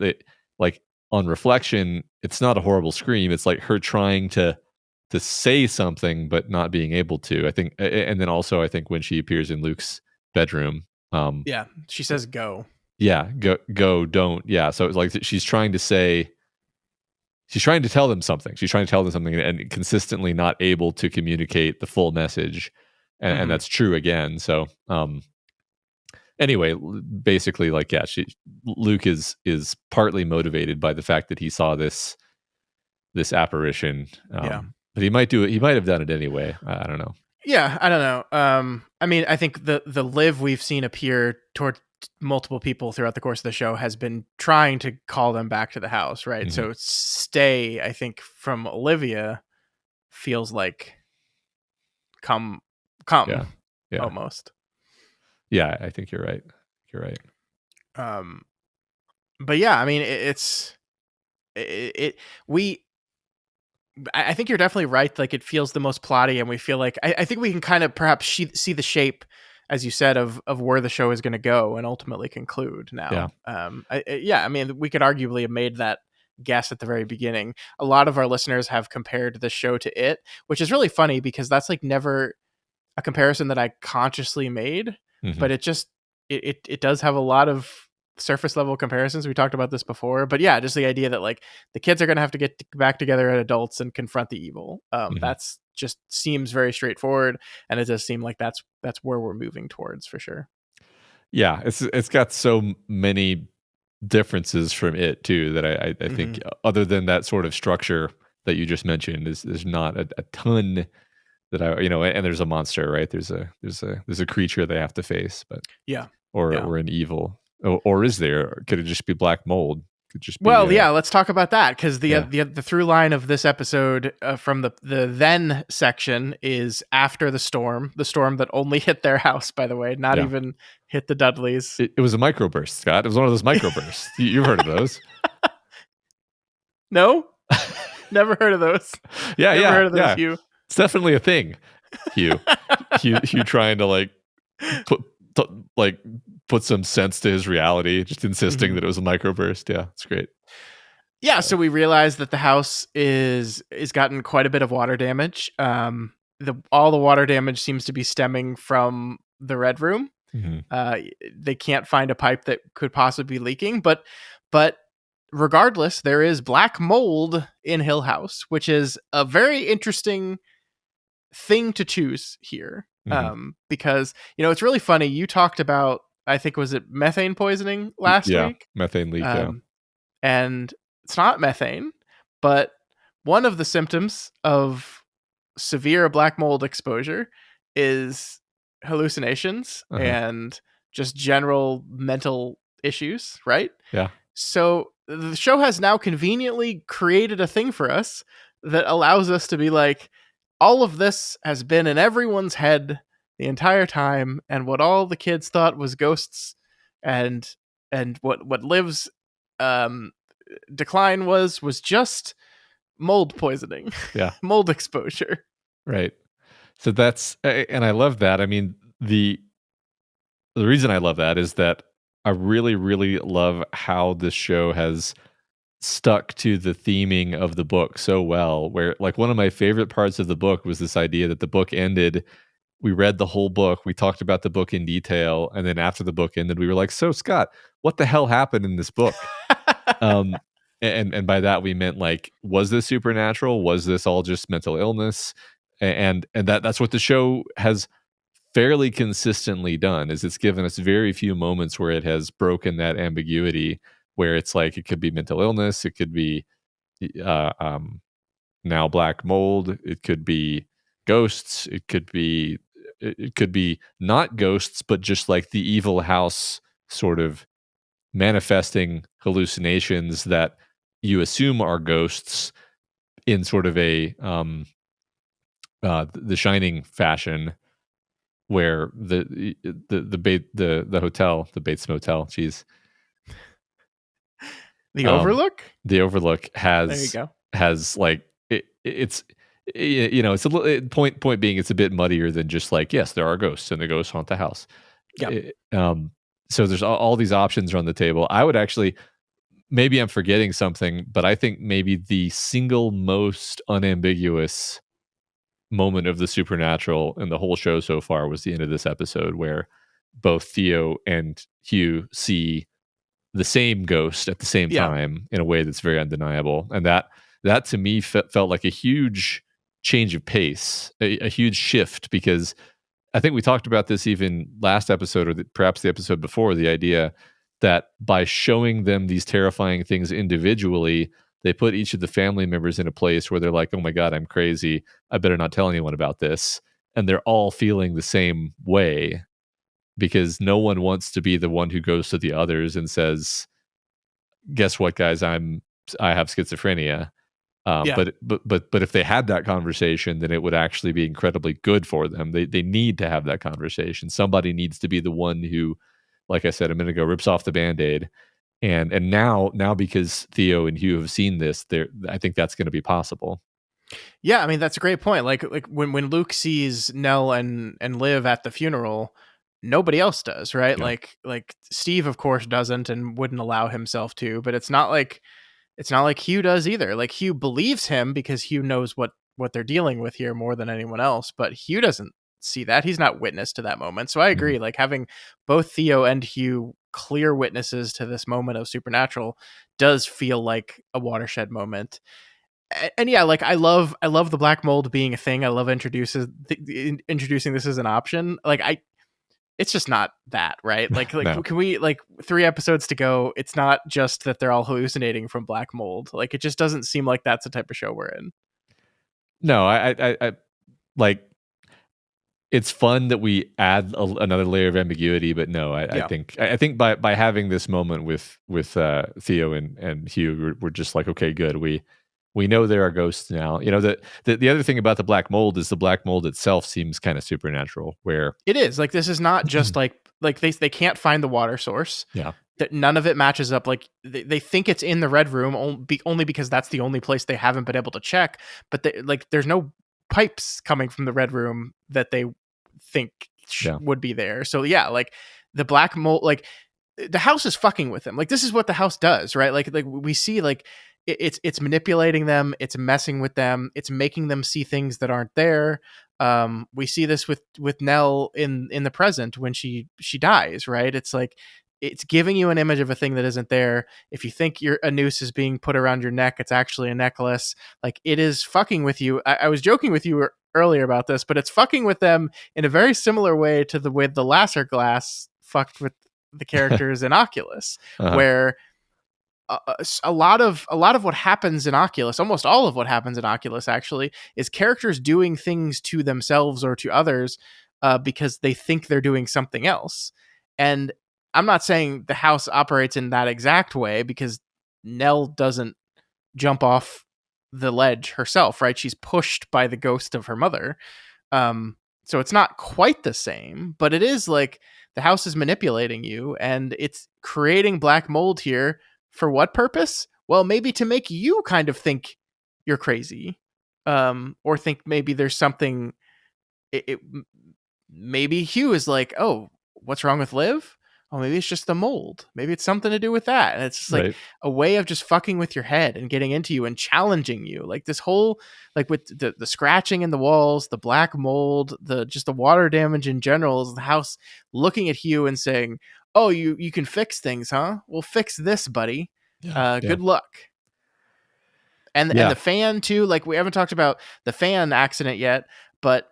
like, on reflection, it's not a horrible scream. It's like her trying to say something but not being able to, I think. And then also, I think when she appears in Luke's bedroom, yeah, she says go. Yeah, go, don't. Yeah, so it's like she's trying to tell them something. And consistently not able to communicate the full message. And that's true again. So anyway, basically, like, yeah, Luke is partly motivated by the fact that he saw this apparition. But he might do it. He might have done it anyway. I don't know. Yeah, I don't know. I mean, I think the Liv we've seen appear toward multiple people throughout the course of the show has been trying to call them back to the house, right? Mm-hmm. So stay, I think, from Olivia feels like come yeah. Almost. Yeah, I think you're right. But yeah, I mean, I think you're definitely right. Like, it feels the most plotty, and we feel like I think we can kind of perhaps see the shape as you said, of where the show is going to go and ultimately conclude now. I mean, we could arguably have made that guess at the very beginning. A lot of our listeners have compared the show to It, which is really funny because that's like never a comparison that I consciously made, but it just it does have a lot of surface level comparisons. We talked about this before, but yeah, just the idea that like the kids are going to have to get back together as adults and confront the evil. That's just seems very straightforward, and it does seem like that's where we're moving towards for sure. Yeah, it's got so many differences from It too that I think other than that sort of structure that you just mentioned is not a ton that and there's a monster, right? There's a creature they have to face, but or an evil, or is there? Could it just be black mold? Could just be, let's talk about that, because the through line of this episode from the then section is after the storm that only hit their house, by the way, not even hit the Dudleys. It was a microburst, Scott. It was one of those microbursts. You've heard of those? No, never heard of those. Never heard of those, Hugh. It's definitely a thing, Hugh. Hugh trying to like put some sense to his reality, just insisting that it was a microburst. Yeah, it's great. Yeah, so we realize that the house is gotten quite a bit of water damage. All the water damage seems to be stemming from the Red Room. They can't find a pipe that could possibly be leaking, but regardless, there is black mold in Hill House, which is a very interesting thing to choose here. Because it's really funny. You talked about, I think, was it methane poisoning last week? Methane leak. And it's not methane, but one of the symptoms of severe black mold exposure is hallucinations and just general mental issues, right? Yeah. So the show has now conveniently created a thing for us that allows us to be like, all of this has been in everyone's head the entire time, and what all the kids thought was ghosts and what Liv's decline was just mold poisoning. Yeah. Mold exposure. Right. So that's, and I love that. I mean, the reason I love that is that I really, really love how this show has stuck to the theming of the book so well, where like one of my favorite parts of the book was this idea that the book ended. We read the whole book. We talked about the book in detail. And then after the book ended, we were like, so Scott, what the hell happened in this book? And by that, we meant like, was this supernatural? Was this all just mental illness? And that's what the show has fairly consistently done, is it's given us very few moments where it has broken that ambiguity, where it's like, it could be mental illness. It could be now black mold. It could be ghosts. It could be not ghosts, but just like the evil house sort of manifesting hallucinations that you assume are ghosts in sort of a the Shining fashion, where the hotel, the Bates Motel, geez, the Overlook has, there you go, has like it's it's a little point being, it's a bit muddier than just like, yes, there are ghosts and the ghosts haunt the house. So there's all these options are on the table. I would actually, maybe I'm forgetting something, but I think maybe the single most unambiguous moment of the supernatural in the whole show so far was the end of this episode, where both Theo and Hugh see the same ghost at the same time in a way that's very undeniable. And that to me felt like a huge change of pace, a huge shift, because I think we talked about this even last episode, or perhaps the episode before, the idea that by showing them these terrifying things individually, they put each of the family members in a place where they're like, oh my God, I'm crazy. I better not tell anyone about this. And they're all feeling the same way, because no one wants to be the one who goes to the others and says, guess what, guys, I have schizophrenia. But if they had that conversation, then it would actually be incredibly good for them. They need to have that conversation. Somebody needs to be the one who, like I said a minute ago, rips off the Band-Aid. And now because Theo and Hugh have seen this, I think that's going to be possible. Yeah, I mean, that's a great point. Like when Luke sees Nell and Liv at the funeral, nobody else does, right? Yeah. Like Steve, of course, doesn't and wouldn't allow himself to, but it's not like Hugh does either. Like Hugh believes him because Hugh knows what they're dealing with here more than anyone else, but Hugh doesn't see that. He's not witness to that moment. So I agree, like having both Theo and Hugh clear witnesses to this moment of supernatural does feel like a watershed moment. And yeah, like I love the black mold being a thing. I love introducing this as an option. Like it's just not that, right? Like No. can we, like 3 episodes to go, it's not just that they're all hallucinating from black mold. Like it just doesn't seem like that's the type of show we're in. No, I like. It's fun that we add another layer of ambiguity, but no, I think by having this moment with Theo and Hugh, we're just like, okay, good. We know there are ghosts now. You know, the other thing about the black mold is the black mold itself seems kind of supernatural. Where it is like, this is not just like they can't find the water source. Yeah. That none of it matches up. Like they think it's in the red room only because that's the only place they haven't been able to check. But there's no pipes coming from the red room that they think would be there. So yeah, like the black mold, like the house is fucking with them. Like this is what the house does, right? Like we see like it's manipulating them, it's messing with them, it's making them see things that aren't there. We see this with Nell in the present when she dies, right? It's like it's giving you an image of a thing that isn't there. If you think a noose is being put around your neck, it's actually a necklace. Like it is fucking with you. I was joking with you earlier about this, but it's fucking with them in a very similar way to the way the Lasser glass fucked with the characters in Oculus, where a lot of what happens in Oculus, almost all of what happens in Oculus actually, is characters doing things to themselves or to others because they think they're doing something else. And I'm not saying the house operates in that exact way, because Nell doesn't jump off the ledge herself, right? She's pushed by the ghost of her mother. So it's not quite the same, but it is like the house is manipulating you, and it's creating black mold here. For what purpose? Well, maybe to make you kind of think you're crazy, or think maybe there's something. Maybe Hugh is like, oh, what's wrong with Liv? Oh, maybe it's just the mold. Maybe it's something to do with that. And it's just like a way of just fucking with your head and getting into you and challenging you. Like this whole, like with the scratching in the walls, the black mold, just the water damage in general, is the house looking at Hugh and saying, oh, you can fix things, huh? Well, fix this, buddy. Good luck. And the fan too. Like we haven't talked about the fan accident yet, but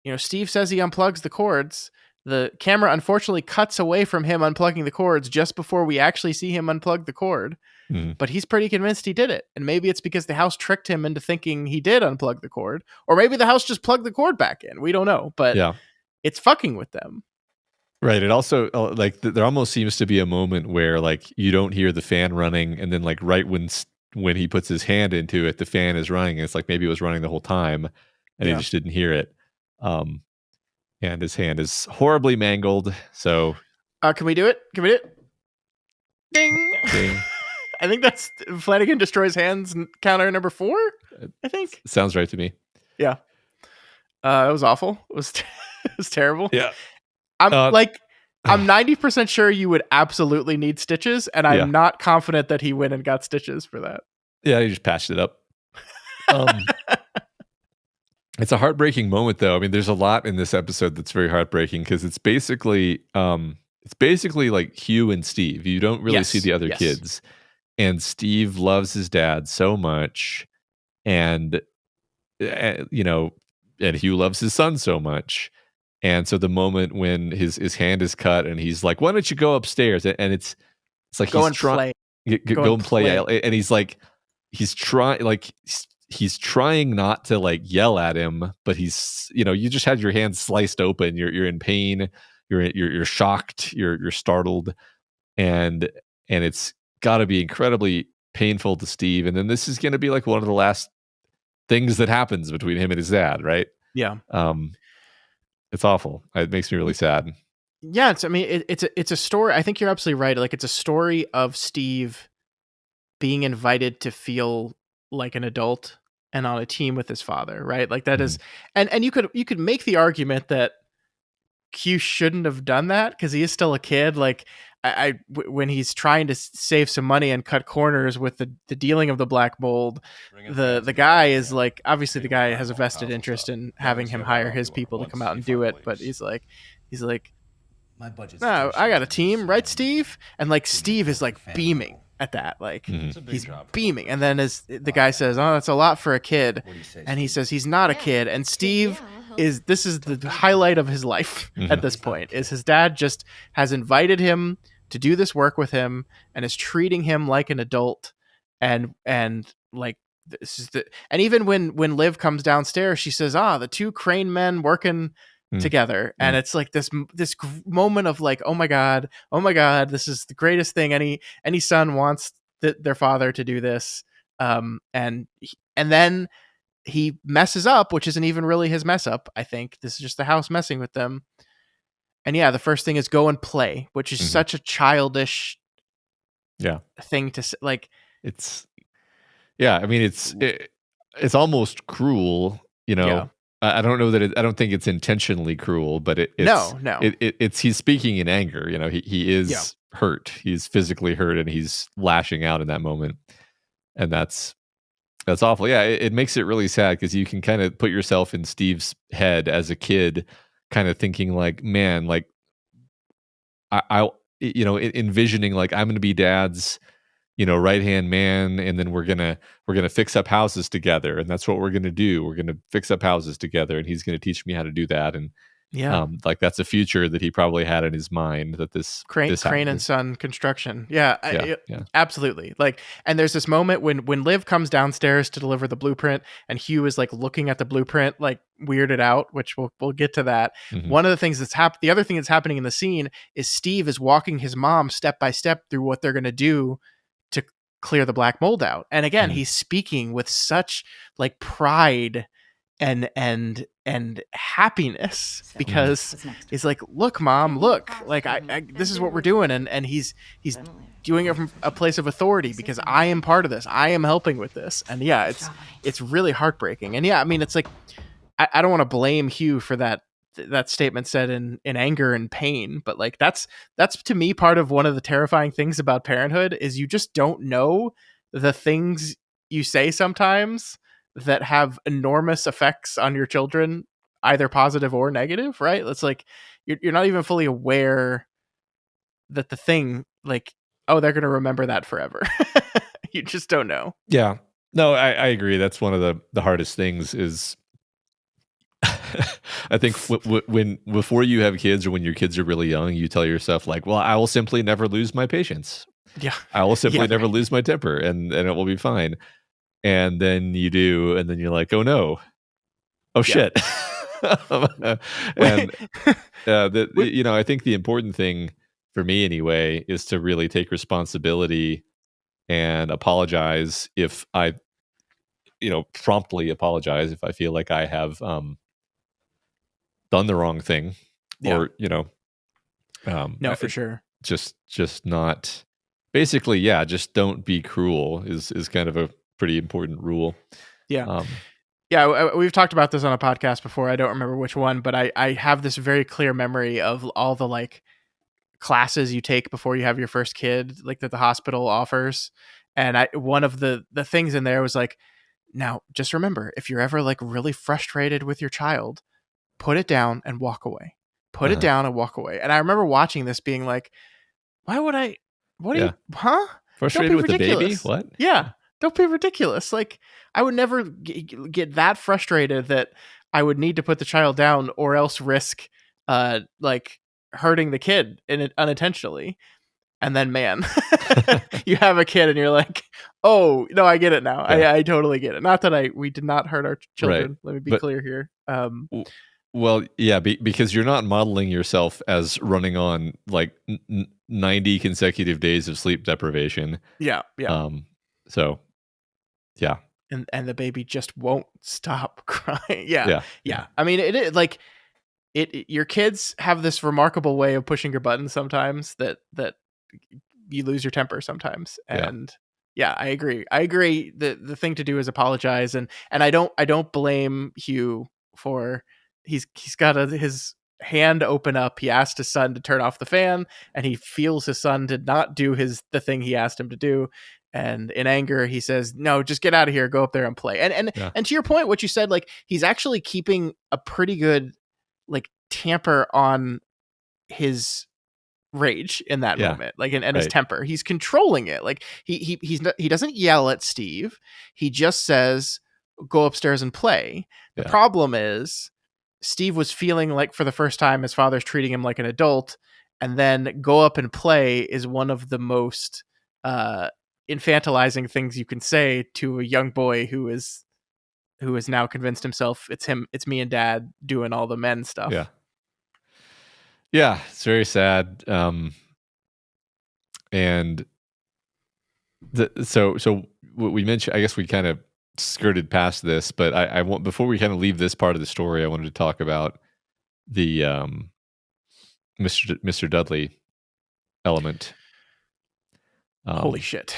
you know, Steve says he unplugs the cords. The camera unfortunately cuts away from him unplugging the cords just before we actually see him unplug the cord. But he's pretty convinced he did it. And maybe it's because the house tricked him into thinking he did unplug the cord. Or maybe the house just plugged the cord back in. We don't know. But it's fucking with them. Right. It also, like, there almost seems to be a moment where, like, you don't hear the fan running. And then, like, right when he puts his hand into it, the fan is running. And it's like maybe it was running the whole time and he just didn't hear it. And his hand is horribly mangled. So, can we do it? Ding! Ding. I think that's Flanagan destroys hands counter number 4. I think sounds right to me. Yeah, it was awful. It was it was terrible. Yeah, I'm 90% sure you would absolutely need stitches, and I'm not confident that he went and got stitches for that. Yeah, he just patched it up. It's a heartbreaking moment, though. I mean, there's a lot in this episode that's very heartbreaking because it's basically like Hugh and Steve. You don't really see the other kids, and Steve loves his dad so much, and you know, and Hugh loves his son so much, and so the moment when his hand is cut, and he's like, "Why don't you go upstairs?" and it's like go and play, go and play, and he's like, he's trying not to like yell at him, but he's, you know, you just had your hand sliced open. You're in pain. You're shocked. You're startled, and it's got to be incredibly painful to Steve. And then this is going to be like one of the last things that happens between him and his dad, right? Yeah. It's awful. It makes me really sad. Yeah. It's a story. I think you're absolutely right. Like it's a story of Steve being invited to feel like an adult and on a team with his father, right? Like that is, and you could make the argument that Hugh shouldn't have done that because he is still a kid. Like when he's trying to save some money and cut corners with the dealing of the black mold, the guy is like, obviously the guy has a vested interest in having him hire his people to come out and do it, but he's like My budget's no, I got a team, right, Steve? And like Steve is like beaming at that, like he's beaming, and then as the guy says, "Oh, that's a lot for a kid," and he says he's not a kid, and Steve this is the highlight of his life at this point. Is his dad just has invited him to do this work with him and is treating him like an adult, and like this is and even when Liv comes downstairs, she says, the two Crane men working together, and it's like this moment of like, oh my god, this is the greatest thing. Any son wants their father to do this, and then he messes up, which isn't even really his mess up. I think this is just the house messing with them. And yeah, the first thing is go and play, which is such a childish thing to say. Like it's I mean it's almost cruel, you know. Yeah. I don't know that I don't think it's intentionally cruel, but it's he's speaking in anger. You know, he is hurt. He's physically hurt, and he's lashing out in that moment, and that's awful. Yeah, it makes it really sad because you can kind of put yourself in Steve's head as a kid, kind of thinking like, man, like I you know, envisioning like I'm going to be Dad's, you know, right hand man, and then we're gonna fix up houses together, and that's what we're gonna do. We're gonna fix up houses together, and he's gonna teach me how to do that. And like that's a future that he probably had in his mind, that this Crane and Son construction. Absolutely. Like, and there's this moment when Liv comes downstairs to deliver the blueprint, and Hugh is like looking at the blueprint, like weirded out, which we'll get to that. One of the things the other thing that's happening in the scene is Steve is walking his mom step by step through what they're gonna do to clear the black mold out. And again, he's speaking with such like pride and happiness, because he's like, look, Mom, look, like I this is what we're doing. And he's doing it from a place of authority because I am part of this. I am helping with this. And yeah, it's really heartbreaking. And yeah, I mean, it's like, I don't want to blame Hugh for that statement said in anger and pain, but like that's to me part of one of the terrifying things about parenthood is you just don't know the things you say sometimes that have enormous effects on your children, either positive or negative, right? It's like you're not even fully aware that the thing, like, oh, they're going to remember that forever. You just don't know. Yeah, no, I agree. That's one of the hardest things is I think when before you have kids, or when your kids are really young, you tell yourself like, well, I will simply never lose my patience. Yeah. I will simply never lose my temper, and it will be fine. And then you do, and then you're like, oh no. Oh shit. And you know, I think the important thing for me anyway is to really take responsibility and apologize if I, you know, promptly apologize if I feel like I have done the wrong thing, or you know, no, for sure. Just not, basically, just don't be cruel is kind of a pretty important rule. We've talked about this on a podcast before. I don't remember which one, but I have this very clear memory of all the like classes you take before you have your first kid, like that the hospital offers. And one of the things in there was like, now just remember, if you're ever like really frustrated with your child, put it down and walk away. Put it down and walk away. And I remember watching this being like, why would I, what are you, huh? Frustrated with ridiculous. The baby? What? Yeah. Don't be ridiculous. Like, I would never get that frustrated that I would need to put the child down or else risk like hurting the kid unintentionally. And then, man, you have a kid and you're like, oh, no, I get it now. I totally get it. Not that we did not hurt our children. Right. Let me be clear here. Well, yeah, because you're not modeling yourself as running on like 90 consecutive days of sleep deprivation. Yeah. So, yeah. And the baby just won't stop crying. Yeah. I mean, it like your kids have this remarkable way of pushing your buttons sometimes that you lose your temper sometimes. And I agree. The thing to do is apologize. And I don't blame Hugh for, he's got his hand open up. He asked his son to turn off the fan, and he feels his son did not do the thing he asked him to do. And in anger, he says, "No, just get out of here. Go up there and play." And to your point, what you said, like, he's actually keeping a pretty good like tamper on his rage in that moment, like, and his temper. He's controlling it. Like, he doesn't yell at Steve. He just says, "Go upstairs and play." The problem is Steve was feeling like for the first time his father's treating him like an adult, and then "go up and play" is one of the most infantilizing things you can say to a young boy who is now convinced himself it's me and dad doing all the men stuff. Yeah, it's very sad. And so what we mentioned, I guess we kind of skirted past this, but I want, before we kind of leave this part of the story, I wanted to talk about the Mr. Dudley element. Holy shit.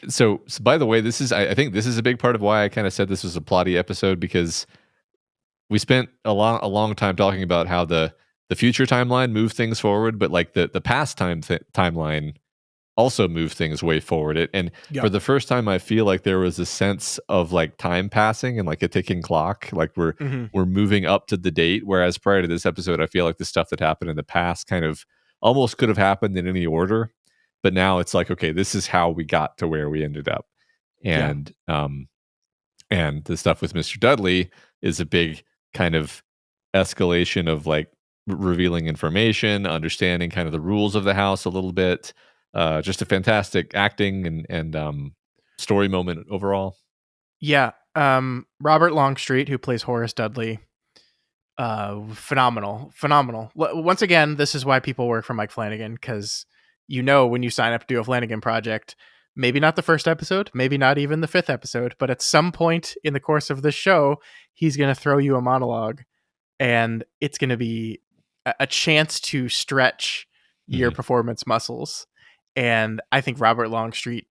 So by the way, I think this is a big part of why I kind of said this was a plotty episode, because we spent a long time talking about how the future timeline moved things forward, but like the past timeline also moved things way forward. For the first time, I feel like there was a sense of like time passing and like a ticking clock. Like we're moving up to the date. Whereas prior to this episode, I feel like the stuff that happened in the past kind of almost could have happened in any order. But now it's like, okay, this is how we got to where we ended up. And the stuff with Mr. Dudley is a big kind of escalation of like revealing information, understanding kind of the rules of the house a little bit. Just a fantastic acting and story moment overall. Yeah. Robert Longstreet, who plays Horace Dudley, phenomenal. Once again, this is why people work for Mike Flanagan, because when you sign up to do a Flanagan project, maybe not the first episode, maybe not even the 5th episode, but at some point in the course of this show, he's going to throw you a monologue, and it's going to be a chance to stretch your performance muscles. And I think Robert Longstreet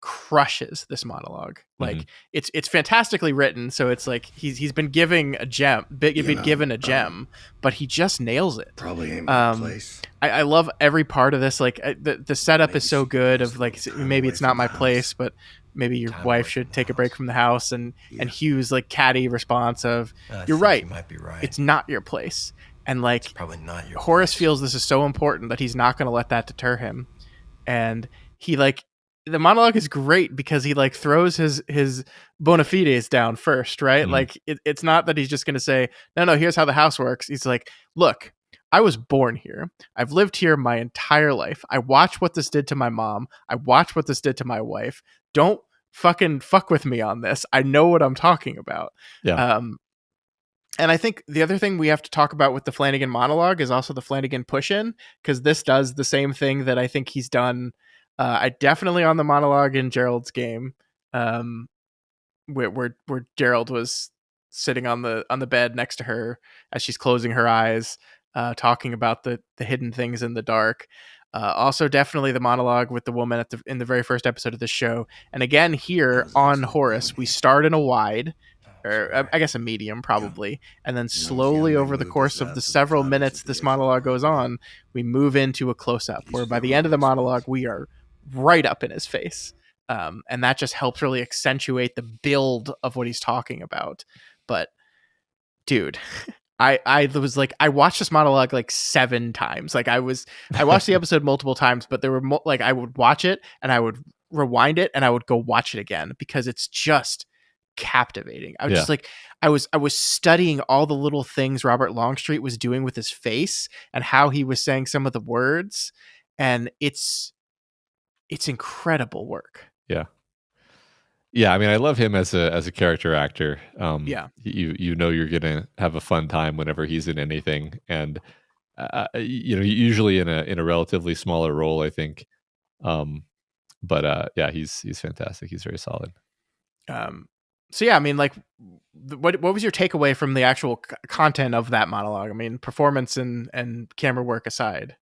crushes this monologue. Like, it's fantastically written, so it's like he's been given a gem, but he just nails it. Probably ain't my place. I love every part of this. Like, the setup is so good. Of like, maybe it's not my place, but maybe your wife should take a break from the house. And Hugh's like catty response of, "You're right. You might be right. It's not your place." And like, Probably not your Horace place. feels this is so important that he's not going to let that deter him. And he like, the monologue is great because he like throws his bona fides down first, right? Like, it's not that he's just going to say, no, here's how the house works. He's like, "Look, I was born here. I've lived here my entire life. I watched what this did to my mom. I watched what this did to my wife. Don't fucking fuck with me on this. I know what I'm talking about." Yeah. And I think the other thing we have to talk about with the Flanagan monologue is also the Flanagan push-in, because this does the same thing that I think he's done. I definitely on the monologue in Gerald's game, where Gerald was sitting on the bed next to her as she's closing her eyes, talking about the hidden things in the dark. Also, definitely the monologue with the woman in the very first episode of this show. And again, here on Horace, we start in a wide, or I guess a medium probably, and then slowly over the course of the several minutes this monologue goes on, we move into a close-up, where by the end of the monologue, we are right up in his face. And that just helps really accentuate the build of what he's talking about. But dude, I was like, I watched this monologue like 7 times. Like, I watched the episode multiple times, but there were like, I would watch it and I would rewind it and I would go watch it again, because it's just captivating. I was just like, I was studying all the little things Robert Longstreet was doing with his face and how he was saying some of the words, and it's incredible work. Yeah, I mean, I love him as a character actor. You know you're gonna have a fun time whenever he's in anything, and usually in a relatively smaller role, I think. But he's fantastic. He's very solid. So yeah, I mean, like, what was your takeaway from the actual content of that monologue? I mean, performance and camera work aside.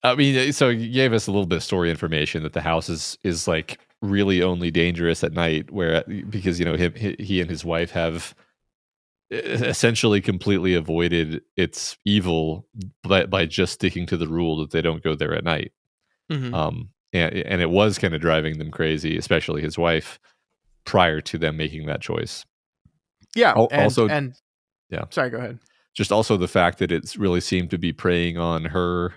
I mean, so you gave us a little bit of story information that the house is like really only dangerous at night, because he and his wife have essentially completely avoided its evil by just sticking to the rule that they don't go there at night. Mhm. And it was kind of driving them crazy, especially his wife, prior to them making that choice. Yeah, Also, yeah. Sorry, go ahead. Just also the fact that it's really seemed to be preying on her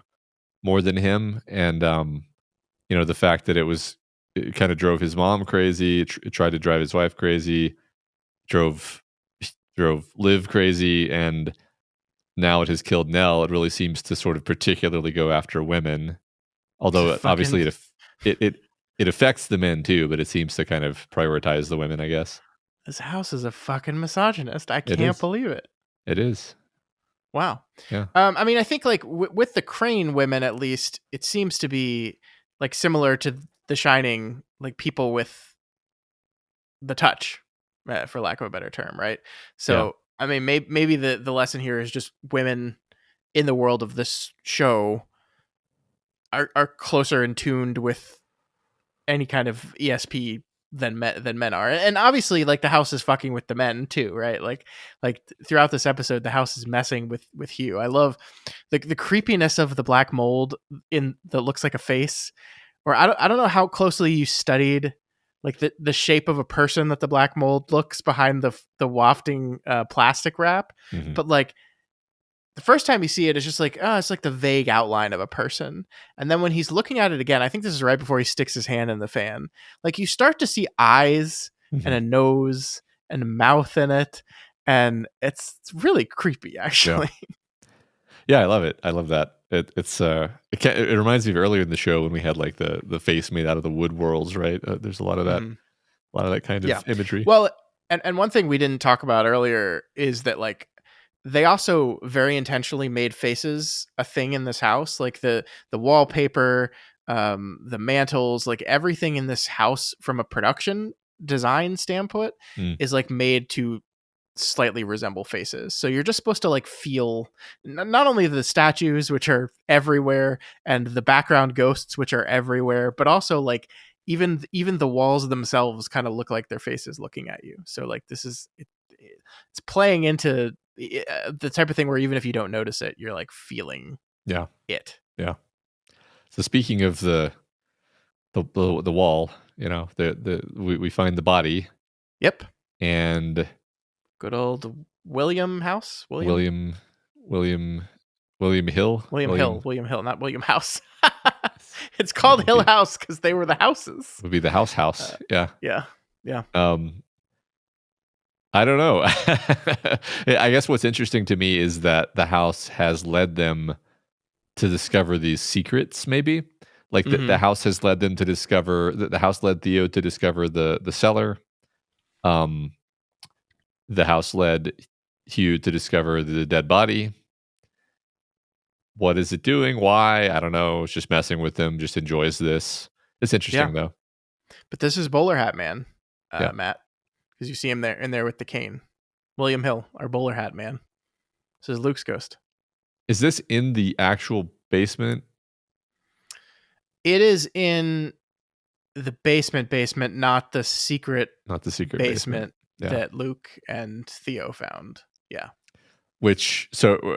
more than him, and the fact that it kind of drove his mom crazy, it tried to drive his wife crazy, drove Liv crazy, and now it has killed Nell. It really seems to sort of particularly go after women, although obviously it affects the men too, but it seems to kind of prioritize the women, I guess. This house is a fucking misogynist. I It can't is. believe it. It is. Wow. Yeah. I mean, I think like with the Crain women, at least, it seems to be like similar to The Shining, like people with the touch, for lack of a better term, right? So, I mean, maybe the lesson here is just women in the world of this show are closer in tuned with any kind of ESP than men are, and obviously, like the house is fucking with the men too, right? Like throughout this episode, the house is messing with Hugh. I love the creepiness of the black mold that looks like a face, or I don't know how closely you studied like the shape of a person that the black mold looks behind the wafting plastic wrap, Mhm. but like the first time you see it, it's just like, oh, it's like the vague outline of a person. And then when he's looking at it again, I think this is right before he sticks his hand in the fan. Like you start to see eyes and a nose and a mouth in it. And it's really creepy, actually. Yeah, I love it. I love that. It reminds me of earlier in the show when we had like the face made out of the wood whorls, right? There's a lot of that, a lot of that kind of imagery. Well, and one thing we didn't talk about earlier is that like they also very intentionally made faces a thing in this house, like the wallpaper, the mantles, like everything in this house from a production design standpoint is like made to slightly resemble faces. So you're just supposed to like feel not only the statues, which are everywhere, and the background ghosts, which are everywhere, but also like even the walls themselves kind of look like their faces looking at you. So like this is it's playing into the type of thing where even if you don't notice it, you're like feeling it. Yeah. So speaking of the wall, we find the body. Yep. And good old William House. William Hill. William Hill, not William House. It's called Hill House because they were the houses. Would be the house. Yeah. I don't know. I guess what's interesting to me is that the house has led them to discover these secrets, maybe. Like the house has led them to discover, the house led Theo to discover the cellar. The house led Hugh to discover the dead body. What is it doing? Why? I don't know. It's just messing with them, just enjoys this. It's interesting, though. But this is Bowler Hat Man, Matt. Because you see him in there with the cane. William Hill, our bowler hat man. This is Luke's ghost. Is this in the actual basement? It is in the basement, not the secret basement that Luke and Theo found. Yeah. So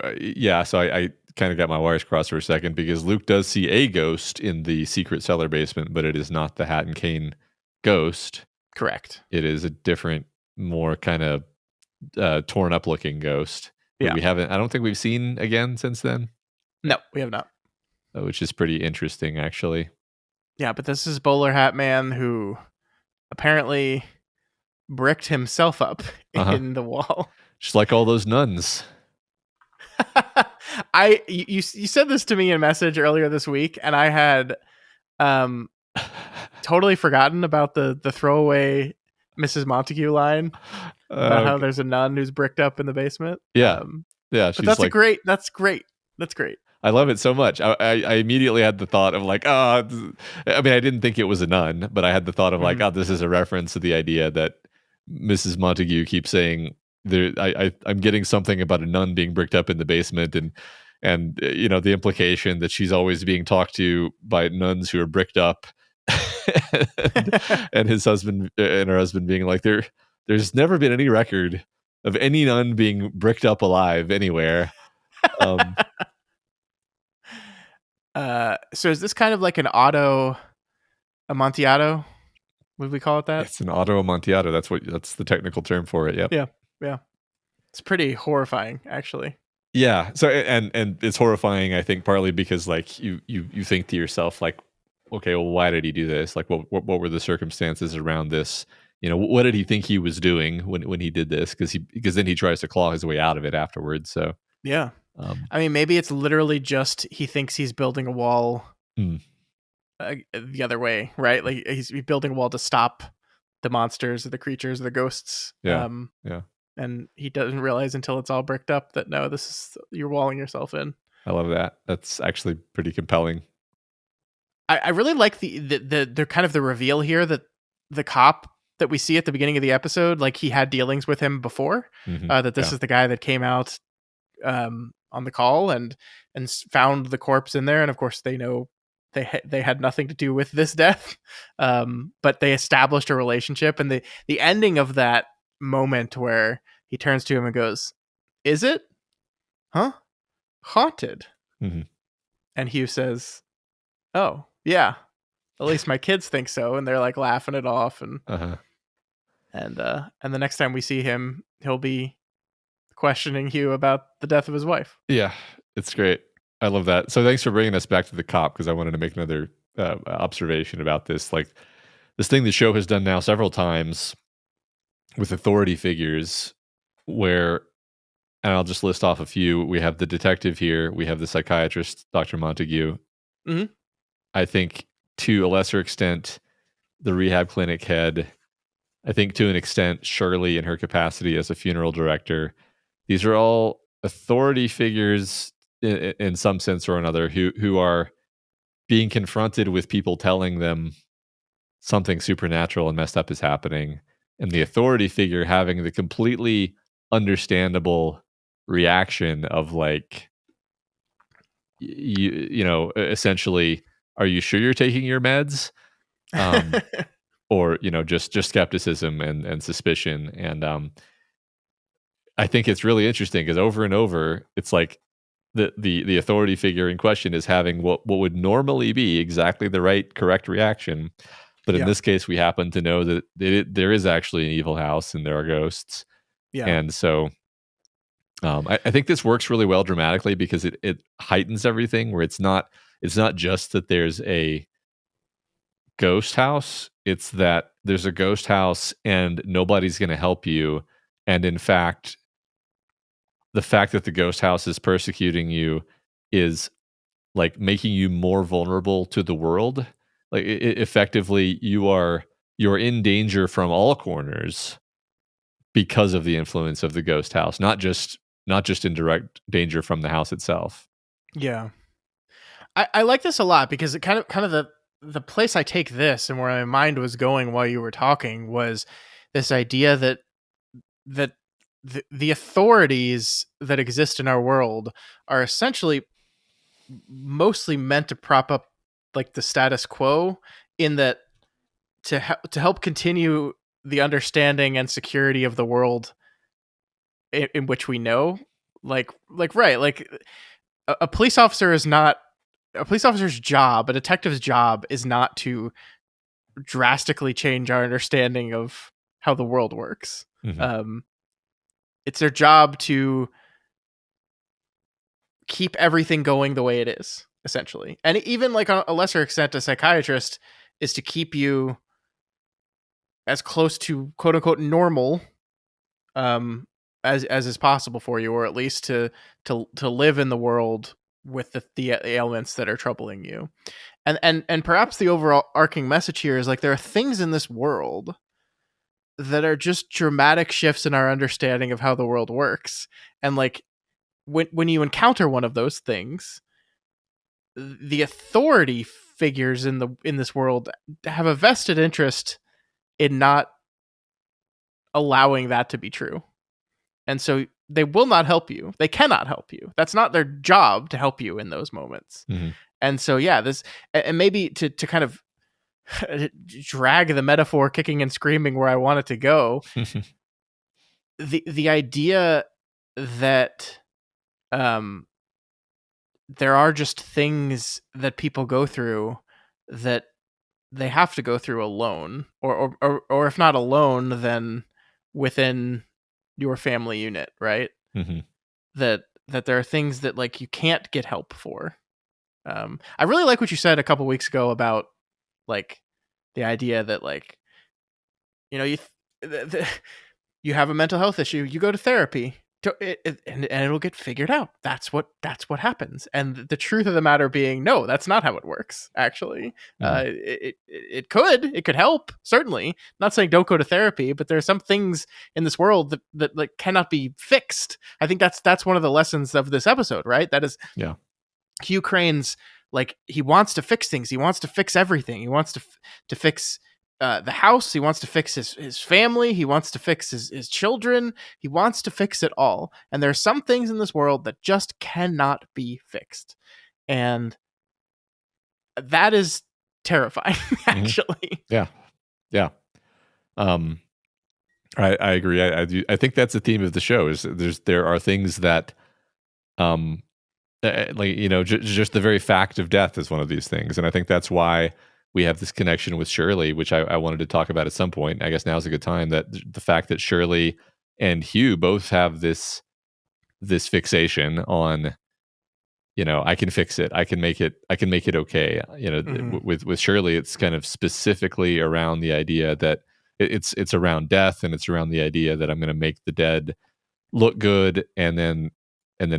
I kind of got my wires crossed for a second because Luke does see a ghost in the secret cellar basement, but it is not the hat and cane ghost. Correct. It is a different, more kind of torn up looking ghost. Yeah. I don't think we've seen again since then. No, we have not. Which is pretty interesting, actually. Yeah, but this is Bowler Hat Man who apparently bricked himself up in the wall. Just like all those nuns. You said this to me in a message earlier this week, and I had totally forgotten about the throwaway Mrs. Montague line about how there's a nun who's bricked up in the basement. Yeah. But that's great. That's great. I love it so much. I immediately had the thought of like, I didn't think it was a nun, but I had the thought of like, this is a reference to the idea that Mrs. Montague keeps saying I'm getting something about a nun being bricked up in the basement, and the implication that she's always being talked to by nuns who are bricked up, and his husband and her husband being like, there's never been any record of any nun being bricked up alive anywhere. So is this kind of like an auto amontillado? Would we call it that? It's an auto amontillado. That's the technical term for it. Yep. Yeah. It's pretty horrifying, actually. Yeah. So and it's horrifying, I think, partly because like you think to yourself like, okay, well, why did he do this? Like, what were the circumstances around this? You know, what did he think he was doing when he did this? Because then he tries to claw his way out of it afterwards. So yeah, I mean, maybe it's literally just he thinks he's building a wall the other way, right? Like he's building a wall to stop the monsters or the creatures or the ghosts. Yeah. And he doesn't realize until it's all bricked up that no, this is you're walling yourself in. I love that. That's actually pretty compelling. I really like the kind of the reveal here that the cop that we see at the beginning of the episode, like he had dealings with him before, that this is the guy that came out on the call and found the corpse in there. And of course they know they had nothing to do with this death. But they established a relationship, and the ending of that moment where he turns to him and goes, "Is it? Huh? Haunted?" And Hugh says, "Oh, yeah. At least my kids think so." And they're like laughing it off. And and the next time we see him, he'll be questioning Hugh about the death of his wife. Yeah, it's great. I love that. So thanks for bringing us back to the cop, because I wanted to make another observation about this. Like this thing the show has done now several times with authority figures where, and I'll just list off a few. We have the detective here. We have the psychiatrist, Dr. Montague. I think to a lesser extent, the rehab clinic head. I think to an extent, Shirley in her capacity as a funeral director. These are all authority figures in some sense or another who are being confronted with people telling them something supernatural and messed up is happening. And the authority figure having the completely understandable reaction of like, you know, essentially, are you sure you're taking your meds? Or, you know, just skepticism and suspicion. And I think it's really interesting because over and over, it's like the authority figure in question is having what would normally be exactly the right, correct reaction. But in this case, we happen to know that there is actually an evil house and there are ghosts. Yeah. And so I think this works really well dramatically because it heightens everything, where it's not just that there's a ghost house, it's that there's a ghost house and nobody's going to help you. And in fact, the fact that the ghost house is persecuting you is like making you more vulnerable to the world. Like effectively, you're in danger from all corners because of the influence of the ghost house, not just in direct danger from the house itself. Yeah, I like this a lot because it kind of the place I take this and where my mind was going while you were talking was this idea that the authorities that exist in our world are essentially mostly meant to prop up like the status quo, in that to help continue the understanding and security of the world in which we know, like a police officer is not a police officer's job. A detective's job is not to drastically change our understanding of how the world works. It's their job to keep everything going the way it is, essentially. And even like on a lesser extent, a psychiatrist is to keep you as close to quote unquote normal as is possible for you, or at least to live in the world with the ailments that are troubling you. And perhaps the overall arcing message here is like there are things in this world that are just dramatic shifts in our understanding of how the world works. And like when you encounter one of those things, the authority figures in this world have a vested interest in not allowing that to be true. And so they will not help you. They cannot help you. That's not their job to help you in those moments. And so, yeah, this, and maybe to kind of drag the metaphor kicking and screaming where I want it to go, the idea that there are just things that people go through that they have to go through alone, or if not alone, then within your family unit, right? Mm-hmm. That there are things that like you can't get help for. I really like what you said a couple weeks ago about like the idea that like, you know, you have a mental health issue, you go to therapy, and it'll get figured out. That's what happens. And the truth of the matter being, no, that's not how it works. Actually, it could help, certainly. Not saying don't go to therapy, but there are some things in this world that like cannot be fixed. I think that's one of the lessons of this episode, right? That is, yeah. Hugh Crane's like, he wants to fix things. He wants to fix everything. He wants to fix the house. He wants to fix his family. He wants to fix his children. He wants to fix it all. And there are some things in this world that just cannot be fixed. And that is terrifying, actually. Yeah. Yeah. I agree. I do. I think that's the theme of the show is there are things that, like, you know, just the very fact of death is one of these things. And I think that's why we have this connection with Shirley, which I wanted to talk about at some point. I guess now's a good time, that the fact that Shirley and Hugh both have this fixation on, you know, I can fix it. I can make it okay. You know, with Shirley, it's kind of specifically around the idea that it's around death, and it's around the idea that I'm going to make the dead look good, and then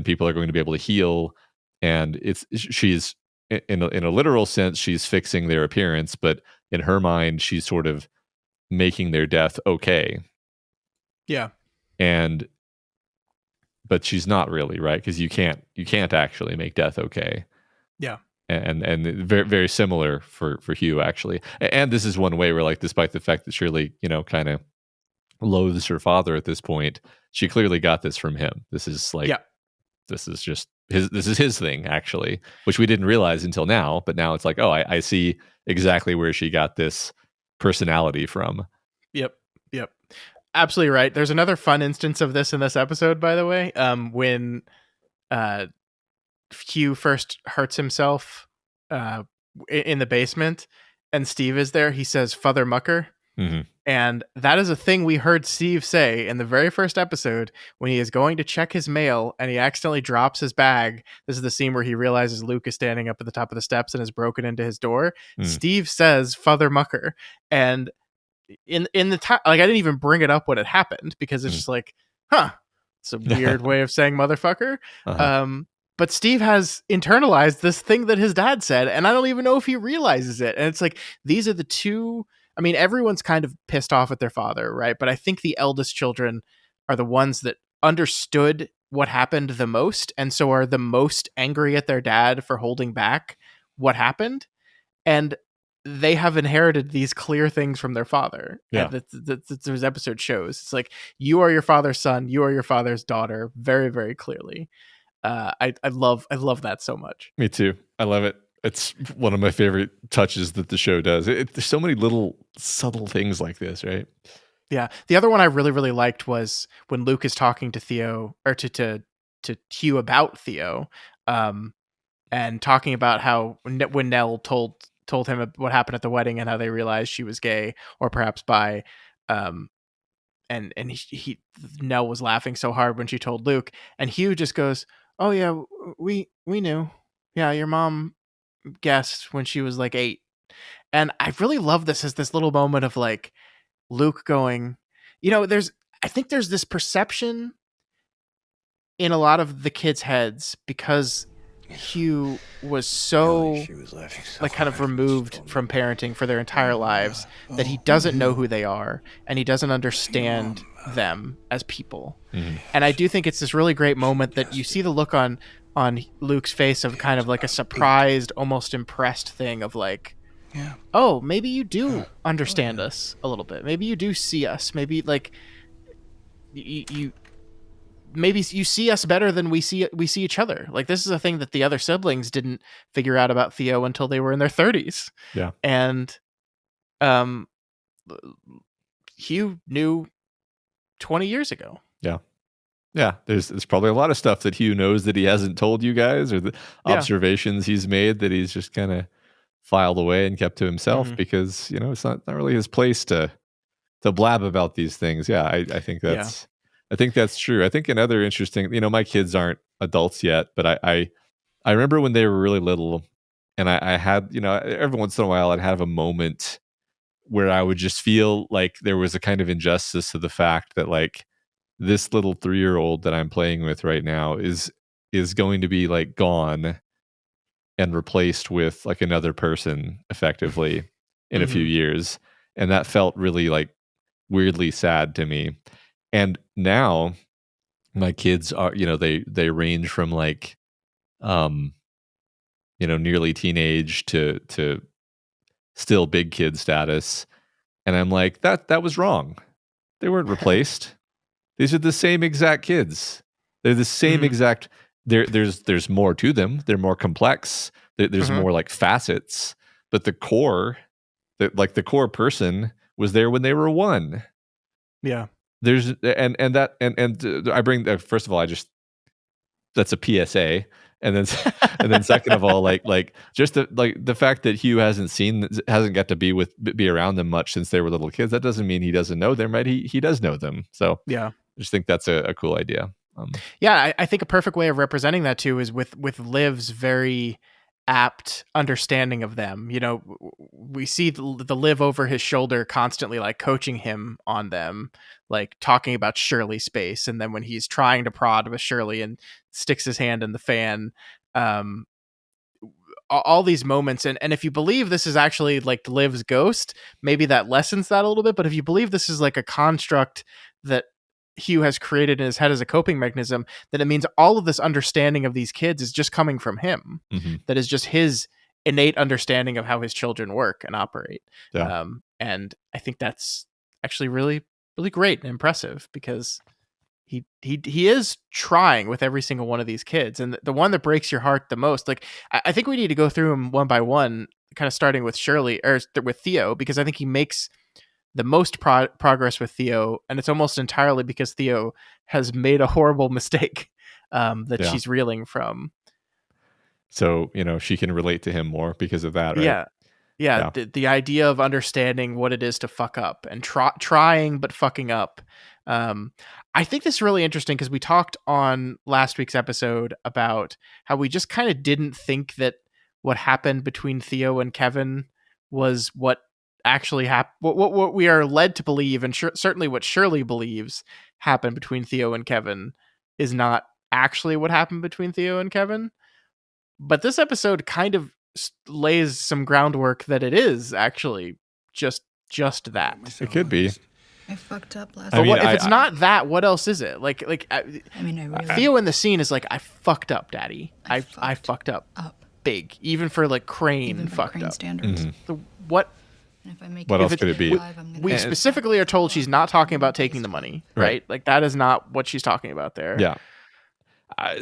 people are going to be able to heal. And she's in a literal sense, she's fixing their appearance, but in her mind, she's sort of making their death okay. Yeah. But she's not really, right? Because you can't actually make death okay. Yeah. And very, very similar for Hugh, actually. And this is one way where, like, despite the fact that Shirley, you know, kind of loathes her father at this point, she clearly got this from him. This is like, this is just his thing, actually, which we didn't realize until now. But now it's like, oh, I see exactly where she got this personality from. Yep. Absolutely right. There's another fun instance of this in this episode, by the way, when Hugh first hurts himself in the basement, and Steve is there. He says, "Father Mucker." Mm-hmm. And that is a thing we heard Steve say in the very first episode when he is going to check his mail and he accidentally drops his bag. This is the scene where he realizes Luke is standing up at the top of the steps and has broken into his door. Steve says, "Father Mucker." And in the time, like, I didn't even bring it up when it happened because it's just like, it's a weird way of saying motherfucker. But Steve has internalized this thing that his dad said, and I don't even know if he realizes it. And it's like, these are the two. I mean, everyone's kind of pissed off at their father, right? But I think the eldest children are the ones that understood what happened the most, and so are the most angry at their dad for holding back what happened. And they have inherited these clear things from their father. Yeah. And this episode shows. It's like, you are your father's son, you are your father's daughter, very, very clearly. I love that so much. Me too. I love it. It's one of my favorite touches that the show does. There's so many little subtle things like this, right? Yeah. The other one I really, really liked was when Luke is talking to Theo, or to Hugh about Theo, and talking about how when Nell told him what happened at the wedding and how they realized she was gay or perhaps bi, and he Nell was laughing so hard when she told Luke, and Hugh just goes, "Oh yeah, we knew. Yeah, your mom guessed when she was like 8." And I really love this as this little moment of like Luke going, you know, I think there's this perception in a lot of the kids' heads because Hugh was so like kind of removed from parenting for their entire lives that he doesn't know who they are and he doesn't understand them as people. And I do think it's this really great moment that you see the look on Luke's face of kind of like a surprised, almost impressed thing of like, oh, maybe you do understand us a little bit. Maybe you do see us. Maybe like maybe you see us better than we see each other. Like, this is a thing that the other siblings didn't figure out about Theo until they were in their 30s. Yeah. And Hugh knew 20 years ago. Yeah, there's probably a lot of stuff that Hugh knows that he hasn't told you guys, or the Yeah. observations he's made that he's just kind of filed away and kept to himself because it's not really his place to blab about these things. Yeah, I think that's true. I think another interesting, my kids aren't adults yet, but I remember when they were really little, and I had every once in a while I'd have a moment where I would just feel like there was a kind of injustice to the fact that like this little 3-year-old that I'm playing with right now is going to be like gone and replaced with like another person effectively in a few years. And that felt really like weirdly sad to me. And now my kids are, they range from like nearly teenage to still big kid status. And I'm like, that was wrong. They weren't replaced. These are the same exact kids. They're the same exact. There's more to them. They're more complex. There's more like facets. But the core, the core person was there when they were 1. Yeah. There's and I bring first of all, that's a PSA, and then second of all, like just the fact that Hugh hasn't got to be around them much since they were little kids. That doesn't mean he doesn't know them, right? He does know them. So yeah. I just think that's a cool idea. I think a perfect way of representing that too is with Liv's very apt understanding of them. We see the Liv over his shoulder constantly like coaching him on them, like talking about Shirley space, and then when he's trying to prod with Shirley and sticks his hand in the fan, all these moments. And if you believe this is actually like Liv's ghost, maybe that lessens that a little bit. But if you believe this is like a construct that Hugh has created in his head as a coping mechanism, then it means all of this understanding of these kids is just coming from him. That is just his innate understanding of how his children work and operate. Yeah. And I think that's actually really, really great and impressive because he is trying with every single one of these kids. And the one that breaks your heart the most, like I think we need to go through them one by one, kind of starting with Shirley or with Theo, because I think he makes the most progress with Theo, and it's almost entirely because Theo has made a horrible mistake that she's reeling from. So, she can relate to him more because of that, right? Yeah. The idea of understanding what it is to fuck up and trying but fucking up. I think this is really interesting because we talked on last week's episode about how we just kind of didn't think that what happened between Theo and Kevin was what actually happened. What we are led to believe, and certainly what Shirley believes happened between Theo and Kevin, is not actually what happened between Theo and Kevin. But this episode kind of lays some groundwork that it is actually just that. It could be. I fucked up last. But if it's not that, what else is it? Like I really Theo in the scene is like, I fucked up, Daddy. I fucked up big, even for like Crain fucked up standards. So what? And what else could it be? We specifically are told she's not talking about taking the money, right? Like that is not what she's talking about there. Yeah.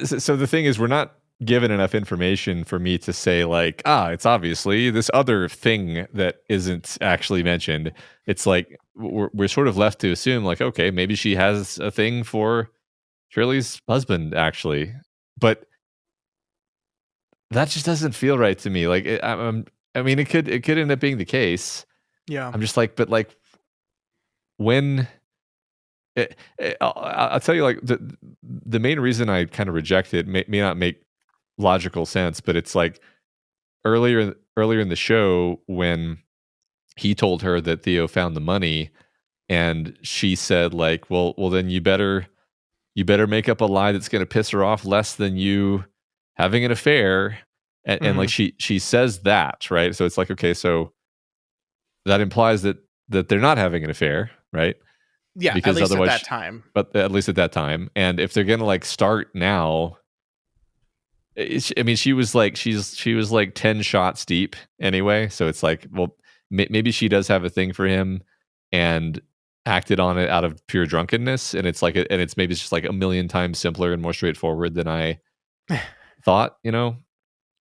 So the thing is, we're not given enough information for me to say like, it's obviously this other thing that isn't actually mentioned. It's like we're sort of left to assume like, okay, maybe she has a thing for Shirley's husband actually, but that just doesn't feel right to me. Like, I mean, it could end up being the case. Yeah. I'm just like, but like when I'll tell you, like the main reason I kind of reject it may not make logical sense, but it's like earlier in the show when he told her that Theo found the money, and she said like, well then you better make up a lie that's going to piss her off less than you having an affair, and like she says that, right? So it's like, okay, so that implies that they're not having an affair, right? Yeah, because at least otherwise at that time. But at least at that time, and if they're gonna like start now, I mean, she was like 10 shots deep anyway. So it's like, well, maybe she does have a thing for him and acted on it out of pure drunkenness, and it's like, and it's maybe just like a million times simpler and more straightforward than I thought.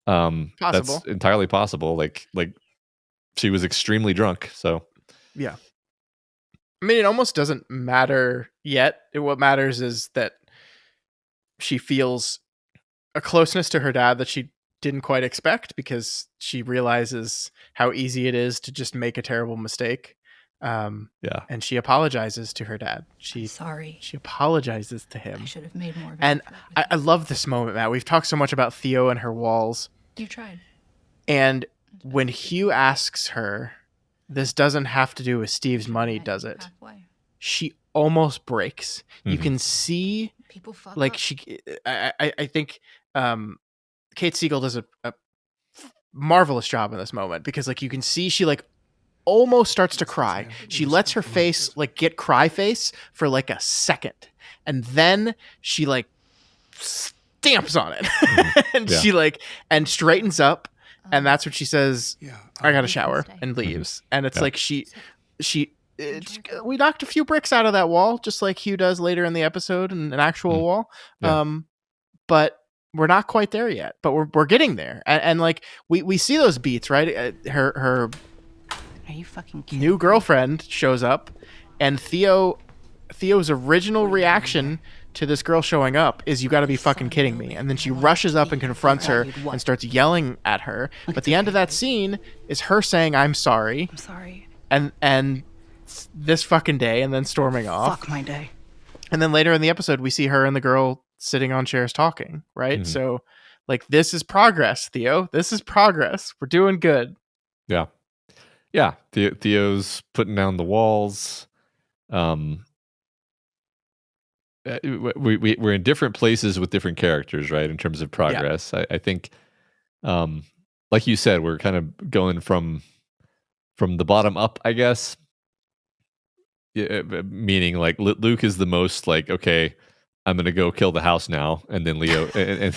Possible. That's entirely possible. Like she was extremely drunk. So yeah. I mean, it almost doesn't matter yet. What matters is that she feels a closeness to her dad that she didn't quite expect, because she realizes how easy it is to just make a terrible mistake. Yeah. And she apologizes to her dad. Sorry. She apologizes to him. I should have made more of an And effort with I love this moment, Matt. We've talked so much about Theo and her walls. you. You tried. And when Hugh asks her, this doesn't have to do with Steve's money, Met does you it? halfway. She almost breaks. You can see, People fuck like, up. I think Kate Siegel does a marvelous job in this moment, because like you can see she like almost starts to cry. She lets her face like get cry face for like a second, and then she like stamps on it and Yeah. she like and straightens up, and that's what she says, I gotta shower, stay. and leaves. And it's Yeah. like we knocked a few bricks out of that wall, just like Hugh does later in the episode, in an actual wall. Yeah. But we're not quite there yet, but we're getting there. And like we see those beats, right? Her Are you fucking kidding? new girlfriend shows up, and Theo's original reaction to this girl showing up is, you got to be fucking kidding me. And then she rushes up and confronts her and starts yelling at her. But the end of that scene is her saying, I'm sorry, I'm sorry. and this fucking day, and then storming off. Fuck my day. And then later in the episode, we see her and the girl sitting on chairs talking, right? Mhm. So like, this is progress, Theo. This is progress. We're doing good. Yeah. Yeah. Theo's putting down the walls. We're in different places with different characters, right? In terms of progress. I think, like you said, we're kind of going from the bottom up, I guess. Yeah, meaning like Luke is the most like, okay, I'm gonna go kill the house now, and then Leo and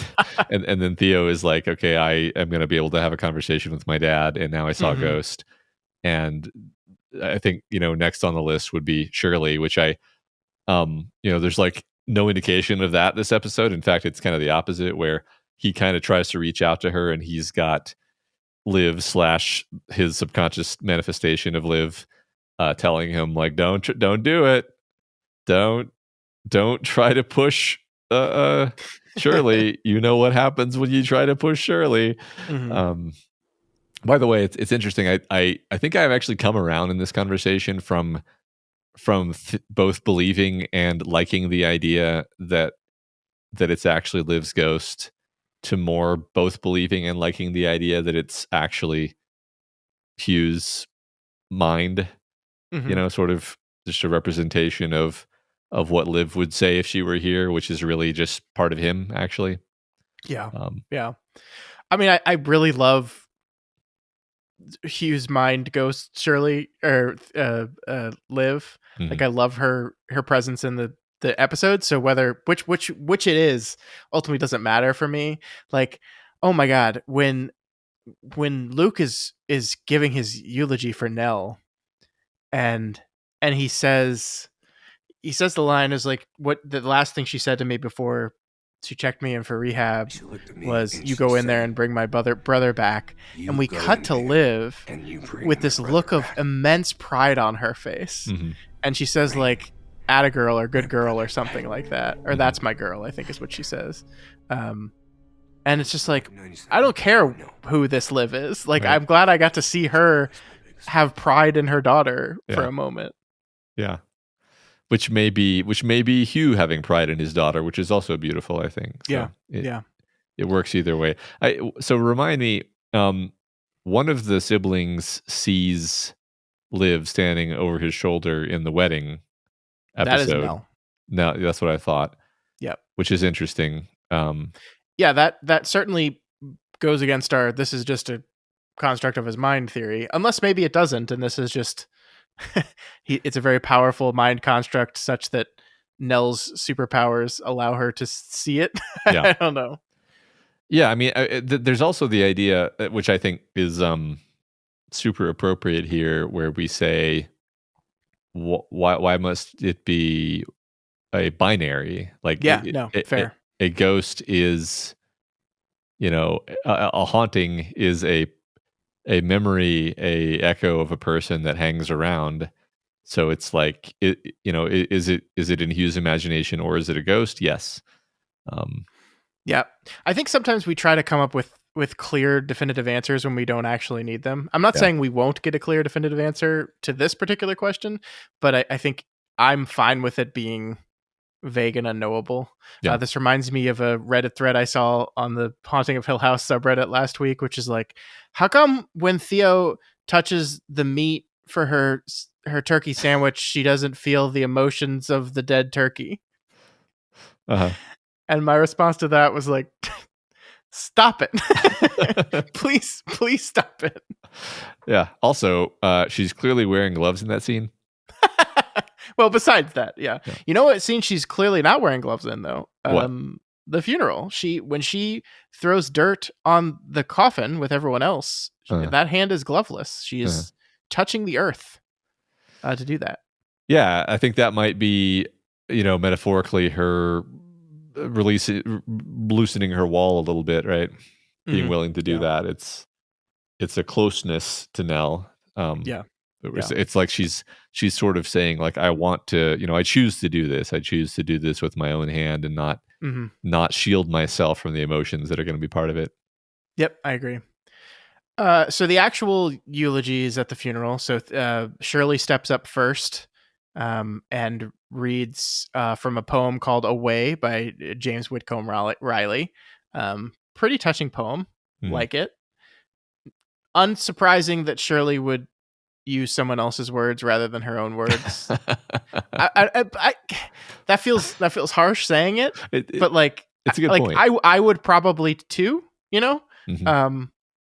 then Theo is like, okay, I am gonna be able to have a conversation with my dad, and now I saw a ghost. And I think, next on the list would be Shirley, which there's like no indication of that this episode. In fact, it's kind of the opposite, where he kind of tries to reach out to her, and he's got Liv / his subconscious manifestation of Liv telling him like, don't do it, don't try to push Shirley. You know what happens when you try to push Shirley. By the way, it's interesting. I think I've actually come around in this conversation from both believing and liking the idea that it's actually Liv's ghost, to more both believing and liking the idea that it's actually Hugh's mind. Sort of just a representation of what Liv would say if she were here, which is really just part of him, actually. Yeah. I mean, I really love Hugh's mind ghost Shirley, or Liv. Like, I love her presence in the episode. So whether which it is ultimately doesn't matter for me. Like, oh my god, when Luke is giving his eulogy for Nell, and he says the line is like, what the last thing she said to me before she checked me in for rehab was, you go in there and bring my brother back. And we cut to Liv with this look of immense pride on her face. And she says like, atta girl, or good girl, or something like that. Or that's my girl, I think is what she says. And it's just like, I don't care who this Liv is. Like, right. I'm glad I got to see her have pride in her daughter for a moment. Yeah. Which may be Hugh having pride in his daughter, which is also beautiful, I think. So it works either way. So remind me, one of the siblings sees Liv standing over his shoulder in the wedding episode. That is Nell. No, that's what I thought. Yep. Which is interesting. That certainly goes against our, this is just a construct of his mind theory, unless maybe it doesn't, and this is just it's a very powerful mind construct such that Nell's superpowers allow her to see it. I don't know. Yeah, I mean, there's also the idea, which I think is super appropriate here, where we say, why must it be a binary? Like, fair. A ghost is, a haunting is a memory, a echo of a person that hangs around. So it's like, is it in Hugh's imagination or is it a ghost? Yes. Yeah. I think sometimes we try to come up with clear, definitive answers when we don't actually need them. I'm not Yeah. saying we won't get a clear, definitive answer to this particular question, but I think I'm fine with it being vague and unknowable. Yeah. This reminds me of a Reddit thread I saw on the Haunting of Hill House subreddit last week, which is like, how come when Theo touches the meat for her turkey sandwich, she doesn't feel the emotions of the dead turkey? Uh-huh. And my response to that was like, stop it. please stop it. Yeah. Also, she's clearly wearing gloves in that scene. Well, besides that, yeah. You know what scene she's clearly not wearing gloves in, though? What? The funeral. When she throws dirt on the coffin with everyone else, that hand is gloveless. She is touching the earth to do that. Yeah, I think that might be, metaphorically her loosening her wall a little bit, right? Being willing to do that. It's a closeness to Nell. It's like she's sort of saying, like, I want to, I choose to do this. I choose to do this with my own hand and not shield myself from the emotions that are going to be part of it. Yep, I agree. So the actual eulogy is at the funeral. So Shirley steps up first and reads from a poem called Away by James Whitcomb Riley. Pretty touching poem. Like it. Unsurprising that Shirley would use someone else's words rather than her own words. That feels harsh saying it, but like, it's a good point. I would probably too,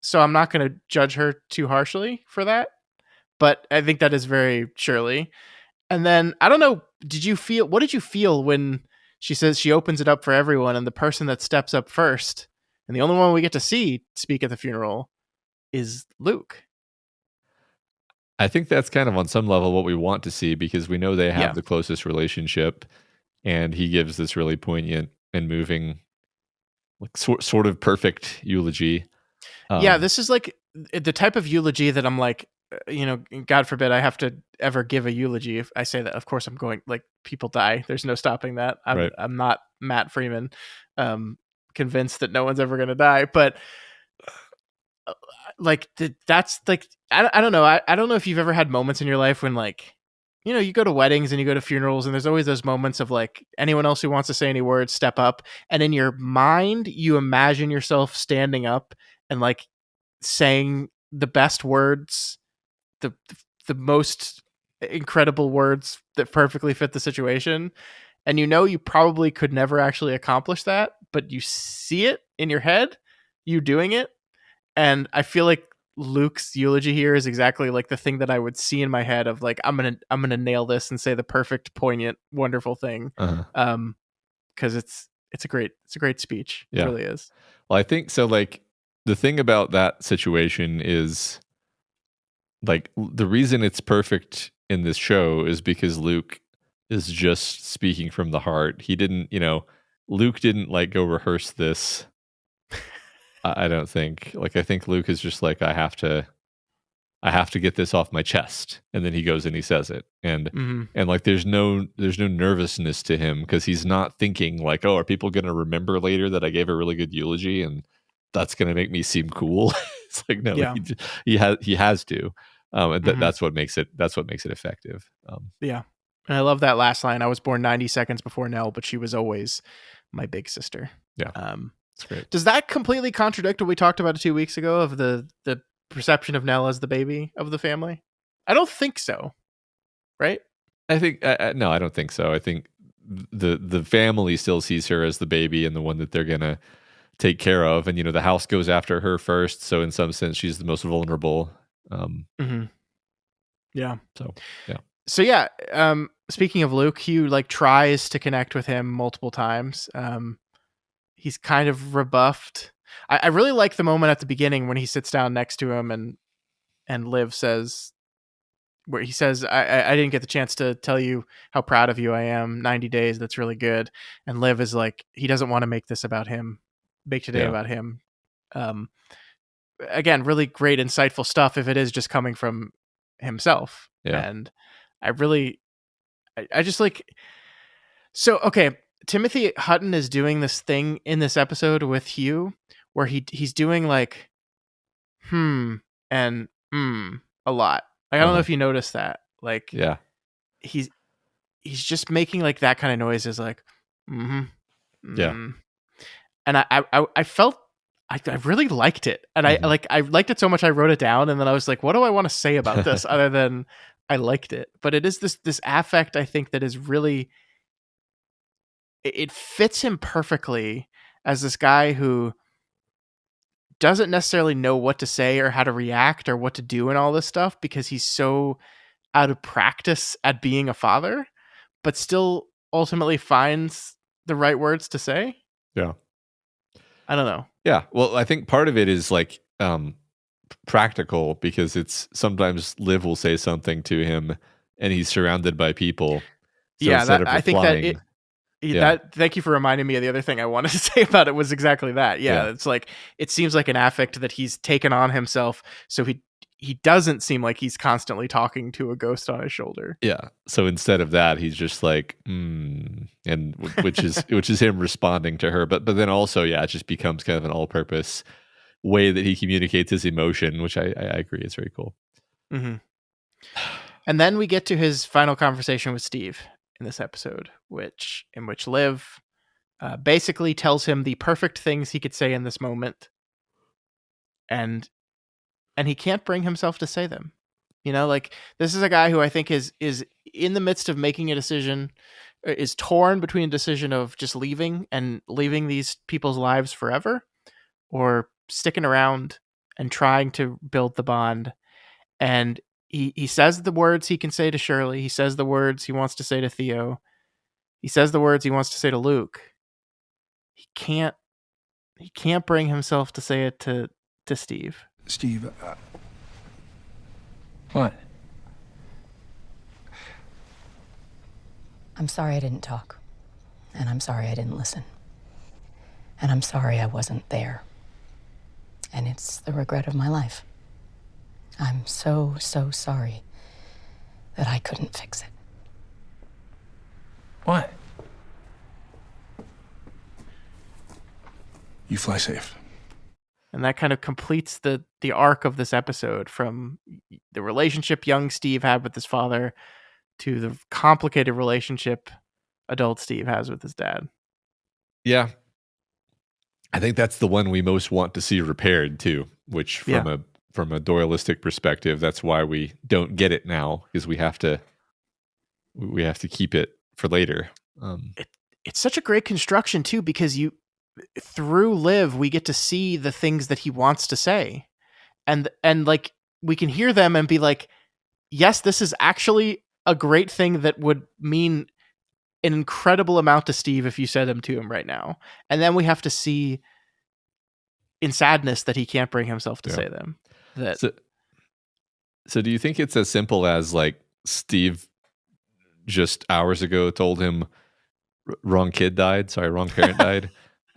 so I'm not going to judge her too harshly for that, but I think that is very Shirley. And then I don't know, what did you feel when she says she opens it up for everyone and the person that steps up first and the only one we get to see speak at the funeral is Luke? I think that's kind of on some level what we want to see, because we know they have the closest relationship, and he gives this really poignant and moving, like sort of perfect eulogy. This is like the type of eulogy that I'm like, God forbid I have to ever give a eulogy. If I say that, of course I'm going, like, people die. There's no stopping that. I'm not Matt Freeman, convinced that no one's ever going to die, but like that's like, I don't know. I don't know if you've ever had moments in your life when, like, you go to weddings and you go to funerals and there's always those moments of like, anyone else who wants to say any words, step up. And in your mind, you imagine yourself standing up and like saying the best words, the most incredible words that perfectly fit the situation. And you probably could never actually accomplish that, but you see it in your head, you doing it. And I feel like Luke's eulogy here is exactly like the thing that I would see in my head of like, I'm gonna nail this and say the perfect, poignant, wonderful thing. Because it's a great speech. It really is. Well, I think so. Like, the thing about that situation is, like, the reason it's perfect in this show is because Luke is just speaking from the heart. He didn't, Luke didn't like go rehearse this. I don't think. Like, I think Luke is just like, I have to get this off my chest, and then he goes and he says it, and like there's no nervousness to him, because he's not thinking like, oh, are people going to remember later that I gave a really good eulogy and that's going to make me seem cool? It's like, no, he has to, and that's what makes it effective. And I love that last line. I was born 90 seconds before Nell, but she was always my big sister. It's great. Does that completely contradict what we talked about 2 weeks ago of the perception of Nell as the baby of the family? I don't think so. Right? I think no, I don't think so. I think the family still sees her as the baby and the one that they're gonna take care of, and the house goes after her first. So in some sense, she's the most vulnerable. Speaking of Luke, Hugh like tries to connect with him multiple times. He's kind of rebuffed. I really like the moment at the beginning when he sits down next to him and Liv says, where he says, I didn't get the chance to tell you how proud of you I am. 90 days. That's really good. And Liv is like, he doesn't want to make this about him. Make today about him. Again, really great, insightful stuff if it is just coming from himself. And I just like, so, okay. Timothy Hutton is doing this thing in this episode with Hugh where he's doing like, and a lot. Like, I don't know if you noticed that. Like, Yeah. he's just making like that kind of noises, like, Yeah. And I felt I really liked it, and I liked it so much I wrote it down, and then I was like, what do I want to say about this other than I liked it? But it is this affect, I think, that is really, it fits him perfectly as this guy who doesn't necessarily know what to say or how to react or what to do and all this stuff because he's so out of practice at being a father, but still ultimately finds the right words to say. Yeah. I don't know. Yeah. Well, I think part of it is like practical because it's sometimes Liv will say something to him and he's surrounded by people. So yeah, instead of I think that thank you for reminding me of the other thing I wanted to say about it was exactly that. Yeah, it's like, it seems like an affect that he's taken on himself, so he doesn't seem like he's constantly talking to a ghost on his shoulder. Yeah. So instead of that, he's just like, and which is him responding to her. But then also, it just becomes kind of an all-purpose way that he communicates his emotion, which I agree is very cool. Mm-hmm. And then we get to his final conversation with Steve in this episode, in which Liv basically tells him the perfect things he could say in this moment, and he can't bring himself to say them. You know, like, this is a guy who I think is in the midst of making a decision, is torn between a decision of just leaving these people's lives forever, or sticking around and trying to build the bond. And he says the words he can say to Shirley. He says the words he wants to say to Theo. He says the words he wants to say to Luke. He can't bring himself to say it to Steve. Steve, what? I'm sorry I didn't talk. And I'm sorry I didn't listen. And I'm sorry I wasn't there. And it's the regret of my life. I'm so, so sorry that I couldn't fix it. What? You fly safe. And that kind of completes the arc of this episode, from the relationship young Steve had with his father to the complicated relationship adult Steve has with his dad. Yeah. I think that's the one we most want to see repaired too, which from a Doyleistic perspective, that's why we don't get it now, because we have to keep it for later. It's such a great construction too, because through Liv, we get to see the things that he wants to say, and like, we can hear them and be like, yes, this is actually a great thing that would mean an incredible amount to Steve if you said them to him right now. And then we have to see in sadness that he can't bring himself to say them. So do you think it's as simple as like Steve just hours ago told him wrong parent died?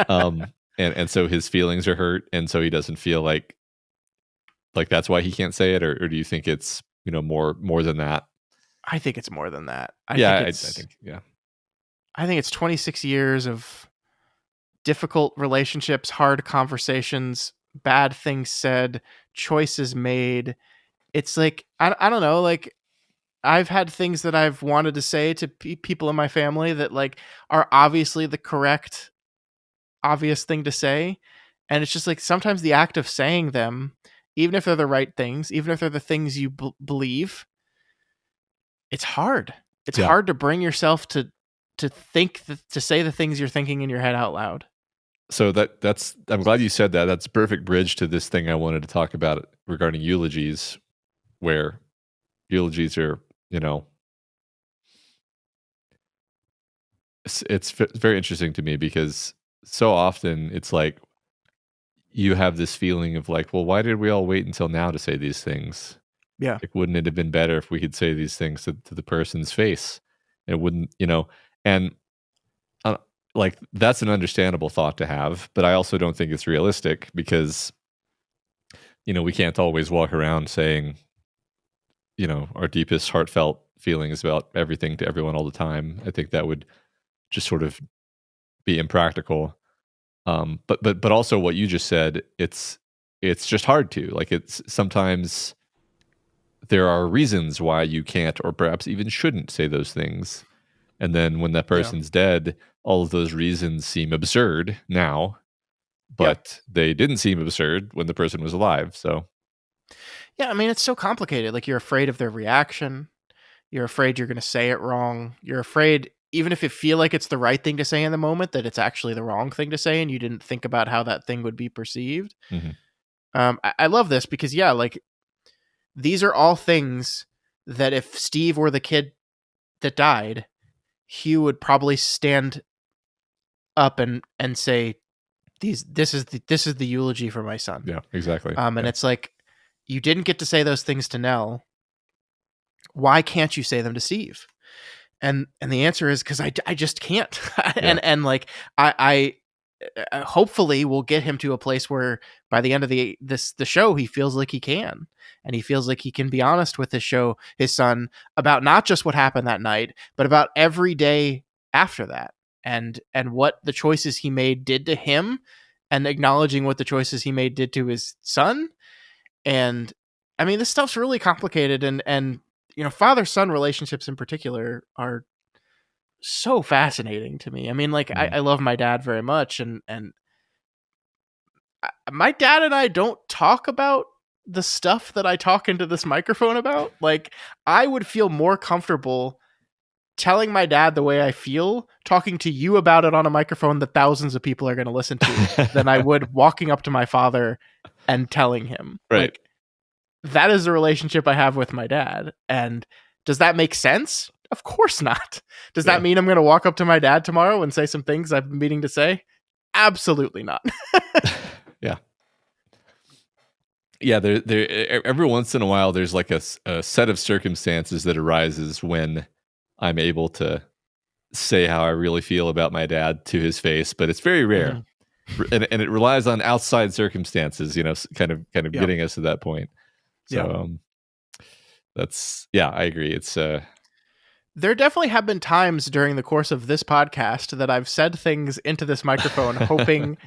And so his feelings are hurt, and so he doesn't feel like that's why he can't say it, or do you think it's more than that? I think it's more than that. I think it's 26 years of difficult relationships, hard conversations, bad things said, choices made. It's like, I don't know, like, I've had things that I've wanted to say to people in my family that like are obviously the correct, obvious thing to say. And it's just like, sometimes the act of saying them, even if they're the right things, even if they're the things you believe, it's hard. It's hard to bring yourself to think, to say the things you're thinking in your head out loud. So that's I'm glad you said that. That's a perfect bridge to this thing I wanted to talk about regarding eulogies, where eulogies are, it's very interesting to me, because so often it's like you have this feeling of like, well, why did we all wait until now to say these things? Yeah. Like, wouldn't it have been better if we could say these things to the person's face? It wouldn't, and like, that's an understandable thought to have, but I also don't think it's realistic, because we can't always walk around saying, our deepest heartfelt feelings about everything to everyone all the time. I think that would just sort of be impractical. But also what you just said, it's just hard to, like, it's sometimes there are reasons why you can't or perhaps even shouldn't say those things. And then when that person's dead, all of those reasons seem absurd now, but they didn't seem absurd when the person was alive. So Yeah, I mean, it's so complicated. Like, you're afraid of their reaction. You're afraid you're going to say it wrong. You're afraid, even if you feel like it's the right thing to say in the moment, that it's actually the wrong thing to say and you didn't think about how that thing would be perceived. Mhm. I love this because, like, these are all things that if Steve were the kid that died, Hugh would probably stand up and say, this is the eulogy for my son. Yeah, exactly. And it's like, you didn't get to say those things to Nell. Why can't you say them to Steve? And the answer is because I just can't. and like I hopefully will get him to a place where by the end of the show he feels like he can, and he feels like he can be honest with his son about not just what happened that night, but about every day after that, and what the choices he made did to him, and acknowledging what the choices he made did to his son. And I mean, this stuff's really complicated, and father-son relationships in particular are so fascinating to me. I mean, like, I love my dad very much, and my dad and I don't talk about the stuff that I talk into this microphone about. Like, I would feel more comfortable telling my dad the way I feel, talking to you about it on a microphone that thousands of people are going to listen to, than I would walking up to my father and telling him. Right. Like, that is the relationship I have with my dad. And does that make sense? Of course not. Does that mean I'm going to walk up to my dad tomorrow and say some things I've been meaning to say? Absolutely not. Yeah. There. Every once in a while, there's like a set of circumstances that arises when I'm able to say how I really feel about my dad to his face, but it's very rare, and it relies on outside circumstances. Kind of getting us to that point. So that's I agree. It's there definitely have been times during the course of this podcast that I've said things into this microphone hoping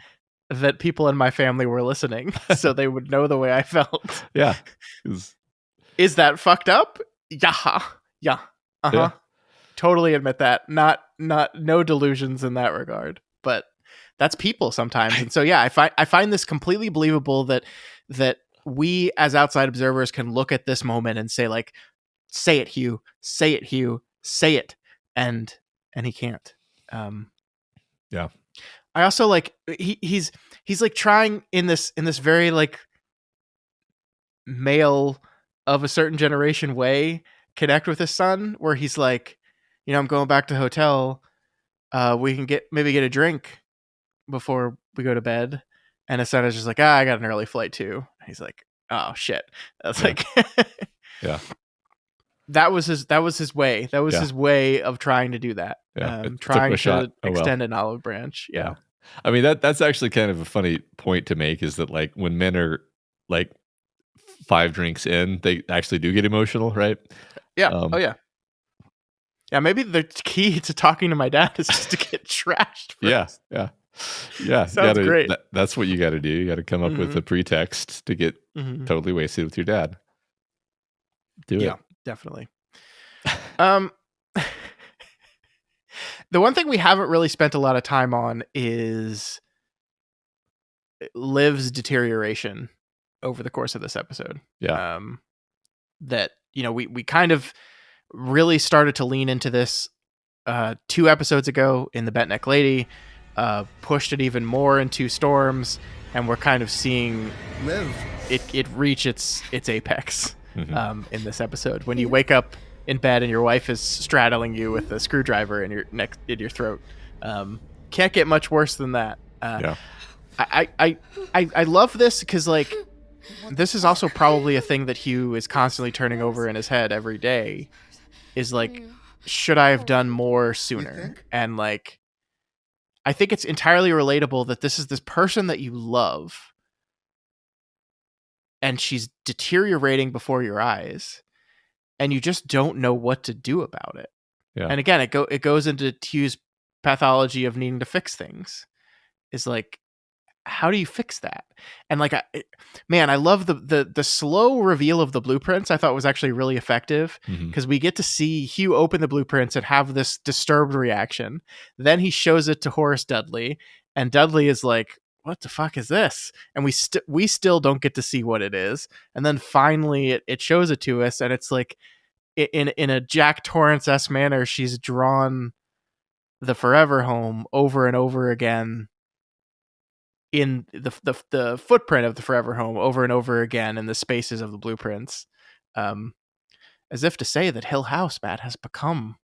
that people in my family were listening so they would know the way I felt. Yeah. Is that fucked up? Yeah. Yeah. Totally admit that. No delusions in that regard. But that's people sometimes. And so I find this completely believable that we as outside observers can look at this moment and say, like, say it, Hugh, say it, Hugh, say it. And he can't. Yeah. I also like, he's like trying in this very like male of a certain generation way, connect with his son, where he's like, I'm going back to the hotel. We can maybe get a drink before we go to bed. And his son is just like, I got an early flight too. He's like, oh shit. That's like, yeah. That was his way. That was his way of trying to do that. Trying to extend an olive branch. Yeah. I mean, that's actually kind of a funny point to make, is that, like, when men are like 5 drinks in, they actually do get emotional, right? Yeah. Yeah, maybe the key to talking to my dad is just to get trashed first. Yeah. Sounds great. That's what you got to do. You got to come up with a pretext to get totally wasted with your dad. Do it. Yeah, definitely. The one thing we haven't really spent a lot of time on is Liv's deterioration over the course of this episode. Yeah. That, we kind of really started to lean into this 2 episodes ago in the Bent Neck Lady, pushed it even more in 2 Storms, and we're kind of seeing Liv it reach its apex in this episode, when you wake up in bed and your wife is straddling you with a screwdriver in your throat. Can't get much worse than that. I love this because, like, this is also probably a thing that Hugh is constantly turning over in his head every day, is like, should I have done more sooner? And, like, I think it's entirely relatable that this is this person that you love and she's deteriorating before your eyes. and you just don't know what to do about it. Yeah. And again, it goes into Hugh's pathology of needing to fix things. Is like, how do you fix that? And like, I love the slow reveal of the blueprints. I thought was actually really effective because we get to see Hugh open the blueprints and have this disturbed reaction. Then he shows it to Horace Dudley, and Dudley is like, "What the fuck is this?" And we still don't get to see what it is. And then finally, it shows it to us, and it's like, in a Jack Torrance-esque manner, she's drawn the Forever Home over and over again in the footprint of the Forever Home over and over again in the spaces of the blueprints, as if to say that Hill House, Matt, has become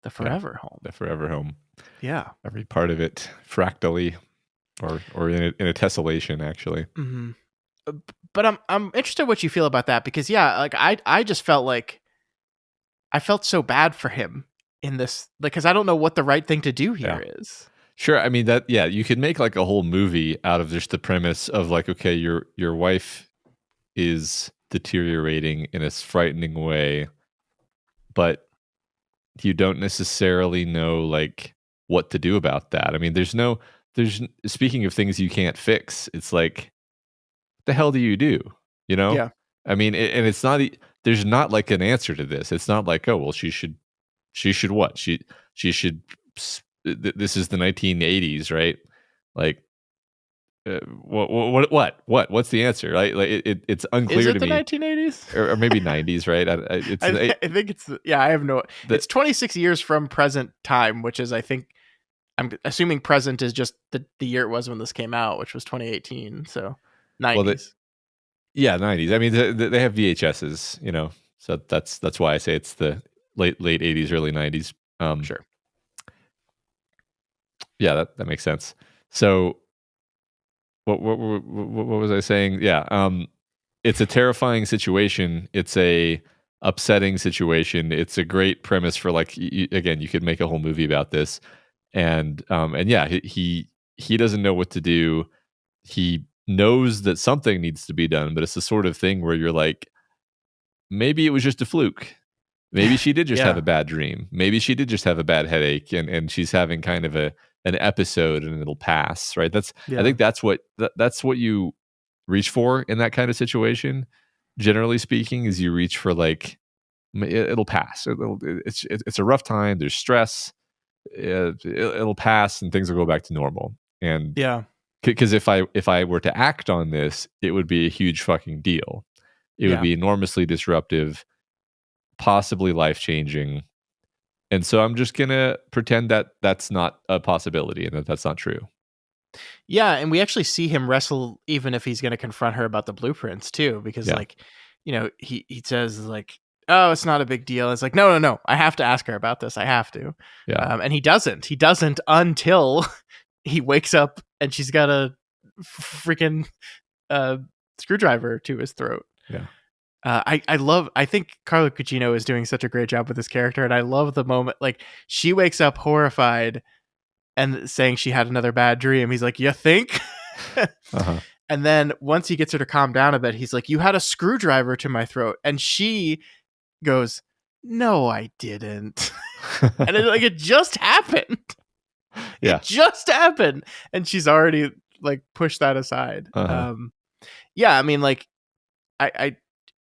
the Forever Home. The Forever Home. Yeah, every part of it fractally, or in a tessellation, actually. Mm-hmm. But I'm interested what you feel about that, because like I just felt like I felt so bad for him in this, like, because I don't know what the right thing to do here is. Sure. I mean, you could make like a whole movie out of just the premise of like, okay, your wife is deteriorating in a frightening way, but you don't necessarily know like what to do about that. I mean, there's speaking of things you can't fix, it's like, what the hell do you do? You know? Yeah. I mean, and it's not, there's not like an answer to this. It's not like, oh, well, she should what? She should, this is the 1980s, right? Like, what's the answer, right? Like it's unclear is it to the me. 1980s or maybe 90s, right? I think it's I have no. It's 26 years from present time, which is, I think, I'm assuming present is just the year it was when this came out, which was 2018. So 90s. Well, 90s. I mean, they have VHSs, you know, so that's why I say it's the late 80s, early 90s. Sure. Yeah, that makes sense. So, what was I saying? Yeah, it's a terrifying situation. It's a upsetting situation. It's a great premise for, like, again, you could make a whole movie about this. And yeah, he doesn't know what to do. He knows that something needs to be done, but it's the sort of thing where you're like, maybe it was just a fluke. Maybe she did just have a bad dream. Maybe she did just have a bad headache, and she's having kind of an episode, and it'll pass, right? I think that's what you reach for in that kind of situation. Generally speaking, is you reach for, like, it'll pass. It's a rough time. There's stress. It'll pass, and things will go back to normal. And because if I were to act on this, it would be a huge fucking deal. It would be enormously disruptive, possibly life-changing. And so I'm just going to pretend that that's not a possibility and that that's not true. Yeah, and we actually see him wrestle, even if he's going to confront her about the blueprints too, because like, you know, he says, like, oh, it's not a big deal. It's like, no, I have to ask her about this. I have to. Yeah. And he doesn't until he wakes up and she's got a freaking screwdriver to his throat. Yeah. I think Carla Gugino is doing such a great job with this character, and I love the moment, like, she wakes up horrified and saying she had another bad dream. He's like, you think? Uh-huh. And then once he gets her to calm down a bit, he's like, you had a screwdriver to my throat. And she goes, no, I didn't. And it just happened. Yeah. It just happened. And she's already, like, pushed that aside. Uh-huh. Yeah, I mean, like,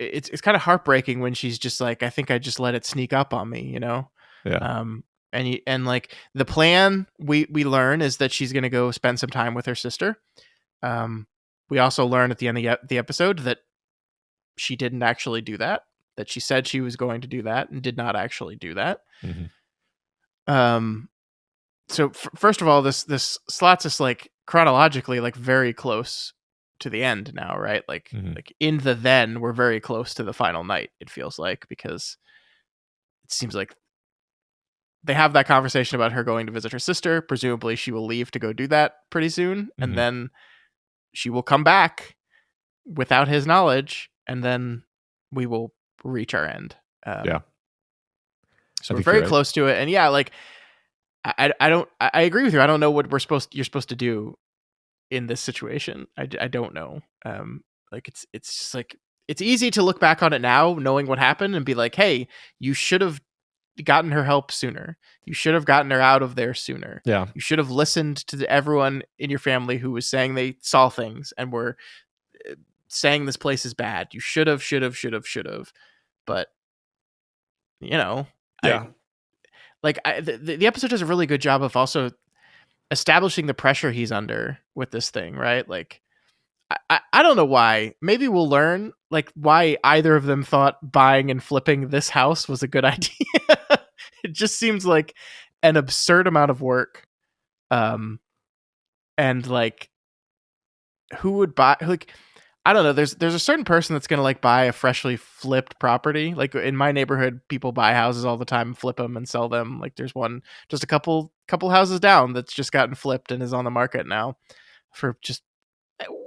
it's kind of heartbreaking when she's just like, I think I just let it sneak up on me, you know? Yeah. And like, the plan we learn is that she's going to go spend some time with her sister. We also learn at the end of the episode that she didn't actually do that she said she was going to do that and did not actually do that. Mm-hmm. So first of all, this slots us, like, chronologically, like, very close to the end now, right? Like, like, in the then, we're very close to the final night, it feels like, because it seems like they have that conversation about her going to visit her sister. Presumably she will leave to go do that pretty soon, and then she will come back without his knowledge, and then we will reach our end. Yeah. So we're very close to it. And yeah, like, I agree with you. I don't know what you're supposed to do in this situation. I don't know. Like, it's just like, it's easy to look back on it now, knowing what happened, and be like, hey, you should have gotten her help sooner. You should have gotten her out of there sooner. Yeah. You should have listened to everyone in your family who was saying they saw things and were saying this place is bad. You should have. But, Yeah. the episode does a really good job of also establishing the pressure he's under with this thing, right? Like, I don't know why. Maybe we'll learn like why either of them thought buying and flipping this house was a good idea. It just seems like an absurd amount of work. And like, who would buy? Like, I don't know. There's a certain person that's gonna like buy a freshly flipped property. Like in my neighborhood, people buy houses all the time, flip them, and sell them. Like there's one just a couple houses down that's just gotten flipped and is on the market now for just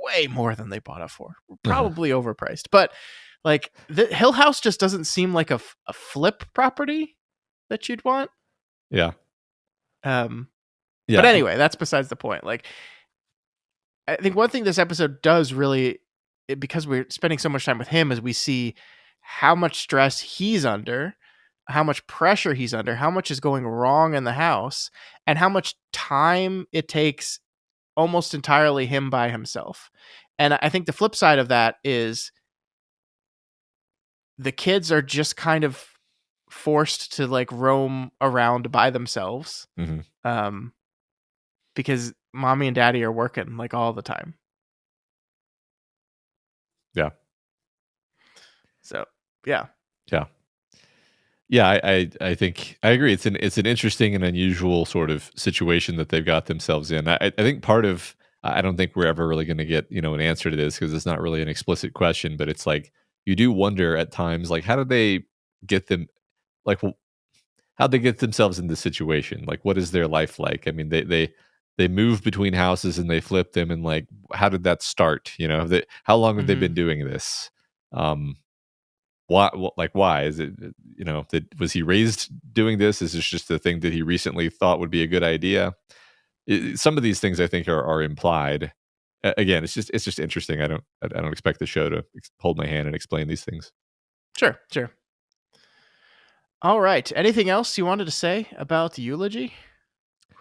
way more than they bought it for. Probably overpriced. But like the Hill House just doesn't seem like a flip property that you'd want. Yeah. But anyway, that's besides the point. Like, I think one thing this episode does really, because we're spending so much time with him, is we see how much stress he's under, how much pressure he's under, how much is going wrong in the house, and how much time it takes almost entirely him by himself. And I think the flip side of that is the kids are just kind of forced to like roam around by themselves. Because mommy and daddy are working like all the time. Yeah. So, yeah. I think I agree. It's an interesting and unusual sort of situation that they've got themselves in. I think part of, I don't think we're ever really going to get, an answer to this because it's not really an explicit question, but it's like, you do wonder at times, like, how did they get them, like, how'd they get themselves in this situation? Like, what is their life like? I mean, they move between houses and they flip them, and like, how did that start? How long have they been doing this? Why is it, was he raised doing this? Is this just a thing that he recently thought would be a good idea? Some of these things I think are implied. Again, it's just interesting. I don't expect the show to hold my hand and explain these things. Sure. All right. Anything else you wanted to say about the eulogy?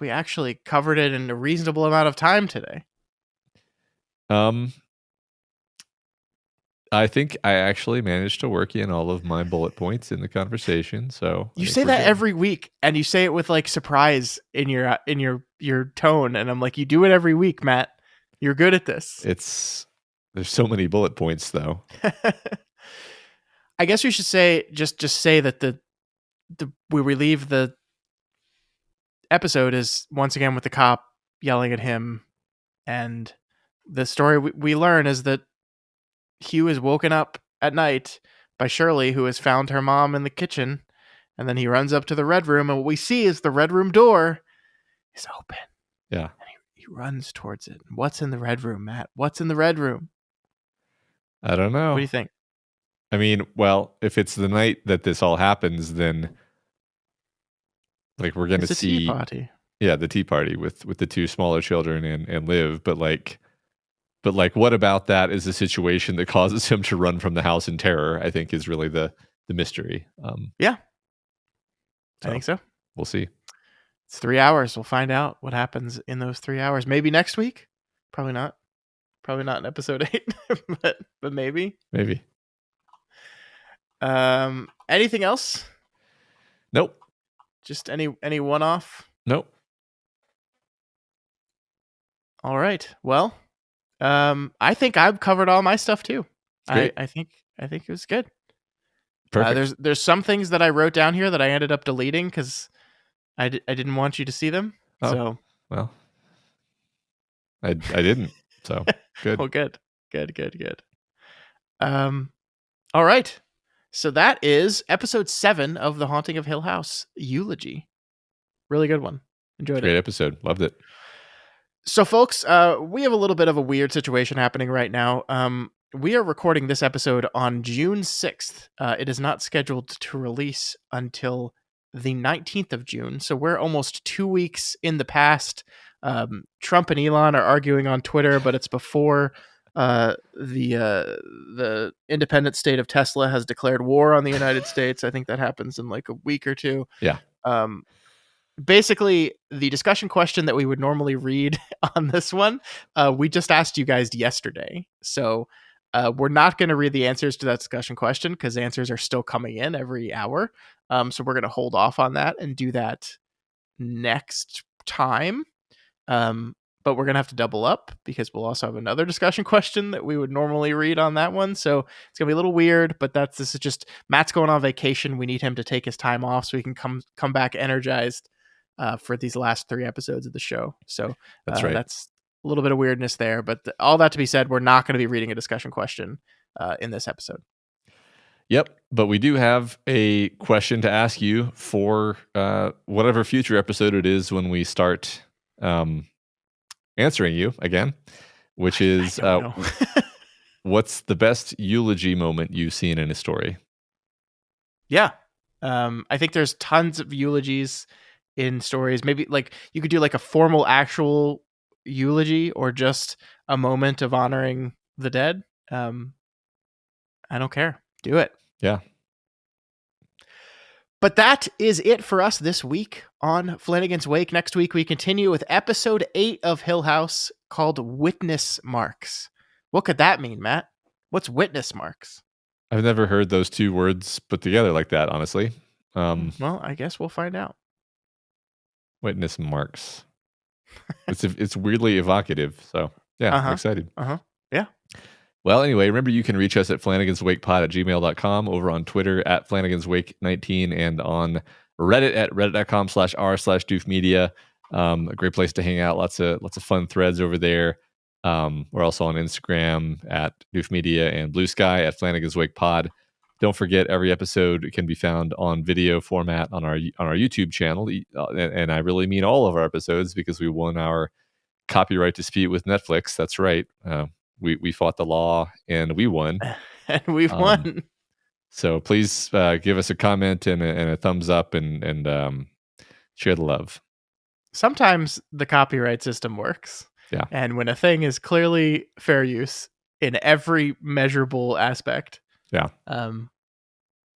We actually covered it in a reasonable amount of time today. I think I actually managed to work in all of my bullet points in the conversation. So you say that every week, and you say it with like surprise in your tone, and I'm like, you do it every week, Matt. You're good at this. There's so many bullet points, though. I guess we should say just say that we leave the episode is once again with the cop yelling at him, and the story we learn is that Hugh is woken up at night by Shirley, who has found her mom in the kitchen, and then he runs up to the red room, and what we see is the red room door is open. Yeah. And he runs towards it. What's in the red room, Matt? What's in the red room? I don't know. What do you think? I mean, well, if it's the night that this all happens, then like we're going to see tea party. Yeah, the tea party with the two smaller children and Liv, but what about that is the situation that causes him to run from the house in terror, I think is really the mystery. Yeah. I think so. We'll see. It's 3 hours. We'll find out what happens in those 3 hours. Maybe next week. Probably not. Probably not in episode 8, but maybe. Maybe. Anything else? Nope. Just any one-off? Nope. All right. Well, I think I've covered all my stuff too. I think it was good. Perfect. There's some things that I wrote down here that I ended up deleting because I didn't want you to see them. Oh, so well, I didn't. So good. Well, good. All right. So that is episode 7 of The Haunting of Hill House, Eulogy. Really good one. Enjoyed it. Great episode. Loved it. So, folks, we have a little bit of a weird situation happening right now. We are recording this episode on June 6th. It is not scheduled to release until the 19th of June. So we're almost 2 weeks in the past. Trump and Elon are arguing on Twitter, but it's before The independent state of Tesla has declared war on the United States. I think that happens in like a week or two. Yeah. Basically, the discussion question that we would normally read on this one, we just asked you guys yesterday. So we're not going to read the answers to that discussion question because answers are still coming in every hour. So we're going to hold off on that and do that next time. But we're going to have to double up because we'll also have another discussion question that we would normally read on that one. So it's going to be a little weird, but this is just Matt's going on vacation. We need him to take his time off so he can come back energized for these last 3 episodes of the show. So that's right. That's a little bit of weirdness there, but all that to be said, we're not going to be reading a discussion question in this episode. Yep, but we do have a question to ask you for whatever future episode it is when we start answering you again, which is what's the best eulogy moment you've seen in a story? Yeah. I think there's tons of eulogies in stories. Maybe like you could do like a formal actual eulogy or just a moment of honoring the dead. I don't care. Do it. Yeah. But that is it for us this week on Flanagan's Wake. Next week, we continue with episode 8 of Hill House called Witness Marks. What could that mean, Matt? What's witness marks? I've never heard those two words put together like that, honestly. Well, I guess we'll find out. Witness marks. It's weirdly evocative. So, yeah, I'm excited. Yeah. Well, anyway, remember you can reach us at flanaganswakepod@gmail.com, over on Twitter at flanaganswake19, and on Reddit at reddit.com/r/doofmedia. A great place to hang out. Lots of fun threads over there. We're also on Instagram at doofmedia and Blue Sky at flanaganswakepod. Don't forget, every episode can be found on video format on our YouTube channel, and I really mean all of our episodes because we won our copyright dispute with Netflix. That's right. We fought the law and we won. And we've won. So please give us a comment and a thumbs up and share the love. Sometimes the copyright system works. Yeah. And when a thing is clearly fair use in every measurable aspect,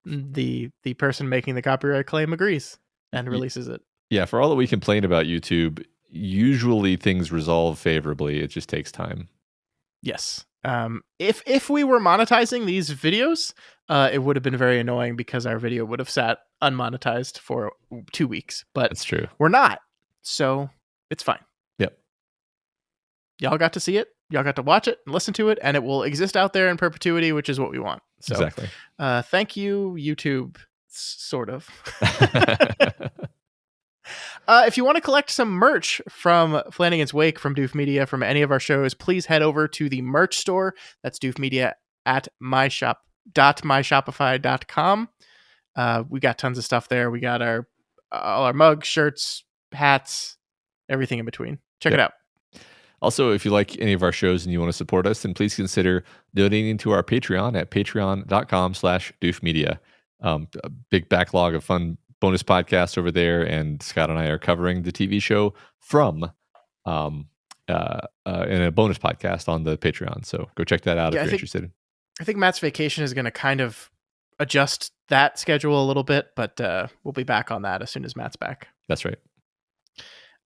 the person making the copyright claim agrees and releases it. Yeah, for all that we complain about YouTube, usually things resolve favorably. It just takes time. Yes. If we were monetizing these videos, it would have been very annoying because our video would have sat unmonetized for 2 weeks. But that's true. We're not. So it's fine. Yep. Y'all got to see it. Y'all got to watch it and listen to it, and it will exist out there in perpetuity, which is what we want. So, exactly. Thank you, YouTube. Sort of. If you want to collect some merch from Flanagan's Wake, from Doof Media, from any of our shows, please head over to the merch store. That's Doof Media at myshop.myshopify.com. We got tons of stuff there. We got all our mugs, shirts, hats, everything in between. Check it out. Also, if you like any of our shows and you want to support us, then please consider donating to our Patreon at patreon.com/doofmedia. A big backlog of fun bonus podcasts over there, and Scott and I are covering the TV show from in a bonus podcast on the Patreon. So go check that out if you're interested. I think Matt's vacation is going to kind of adjust that schedule a little bit, but we'll be back on that as soon as Matt's back. That's right.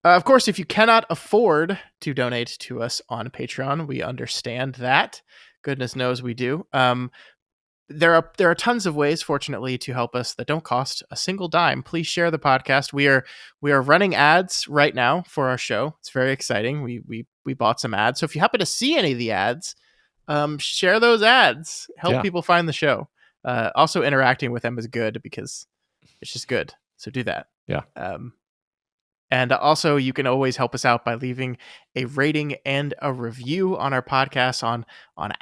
Of course, if you cannot afford to donate to us on Patreon, we understand that. Goodness knows we do. There are tons of ways, fortunately, to help us that don't cost a single dime. Please share the podcast. We are running ads right now for our show. It's very exciting. We bought some ads. So if you happen to see any of the ads, share those ads. Help people find the show. Also, interacting with them is good because it's just good. So do that. Yeah. And also, you can always help us out by leaving a rating and a review on our podcast on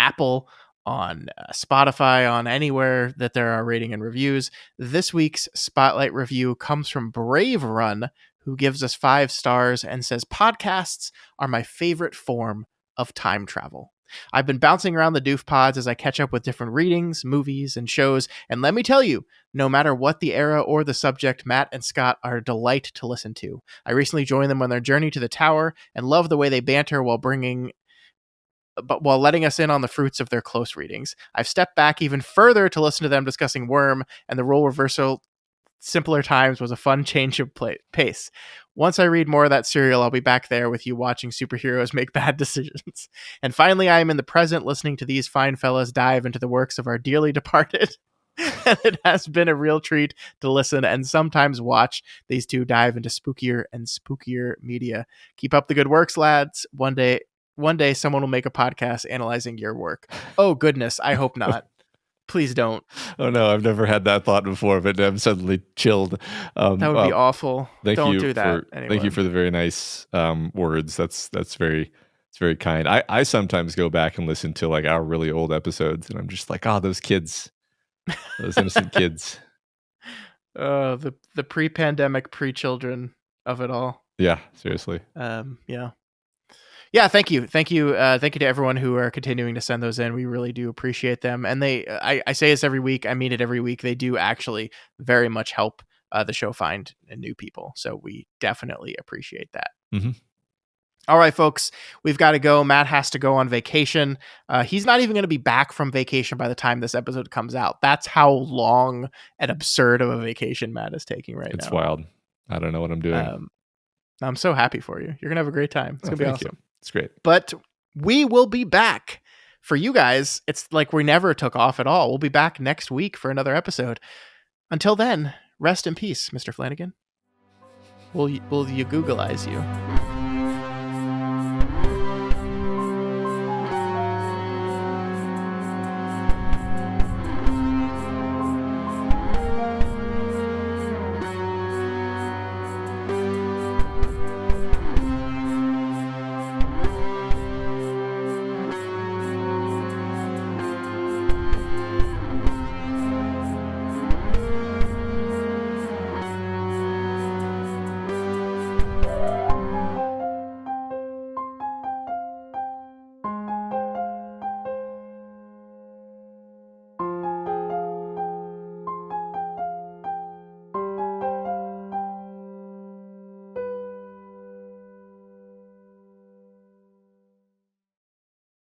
Apple, on Spotify, on anywhere that there are rating and reviews. This week's Spotlight review comes from Brave Run, who gives us 5 stars and says, "Podcasts are my favorite form of time travel. I've been bouncing around the Doof Pods as I catch up with different readings, movies, and shows, and let me tell you, no matter what the era or the subject, Matt and Scott are a delight to listen to. I recently joined them on their journey to the tower and love the way they banter while bringing but while letting us in on the fruits of their close readings. I've stepped back even further to listen to them discussing Worm, and the role reversal simpler times was a fun change of pace. Once I read more of that serial, I'll be back there with you watching superheroes make bad decisions. And finally, I am in the present listening to these fine fellas dive into the works of our dearly departed. And it has been a real treat to listen and sometimes watch these two dive into spookier and spookier media. Keep up the good works, lads. One day someone will make a podcast analyzing your work. Oh, goodness. I hope not. Please don't. Oh no, I've never had that thought before, but I'm suddenly chilled. That would be awful. Don't do that. Thank you for the very nice words. It's very kind. I sometimes go back and listen to like our really old episodes, and I'm just like, oh, those kids, those innocent kids. The pre-pandemic pre-children of it all. Yeah, seriously. Yeah, thank you to everyone who are continuing to send those in. We really do appreciate them, and I say this every week. I mean it every week. They do actually very much help the show find new people, so we definitely appreciate that. Mm-hmm. All right, folks, we've got to go. Matt has to go on vacation. He's not even going to be back from vacation by the time this episode comes out. That's how long and absurd of a vacation Matt is taking right now. It's wild. I don't know what I'm doing. I'm so happy for you. You're going to have a great time. It's going to be awesome. It's great. But we will be back. For you guys, it's like we never took off at all. We'll be back next week for another episode. Until then, rest in peace, Mr. Flanagan. Will you Googleize you?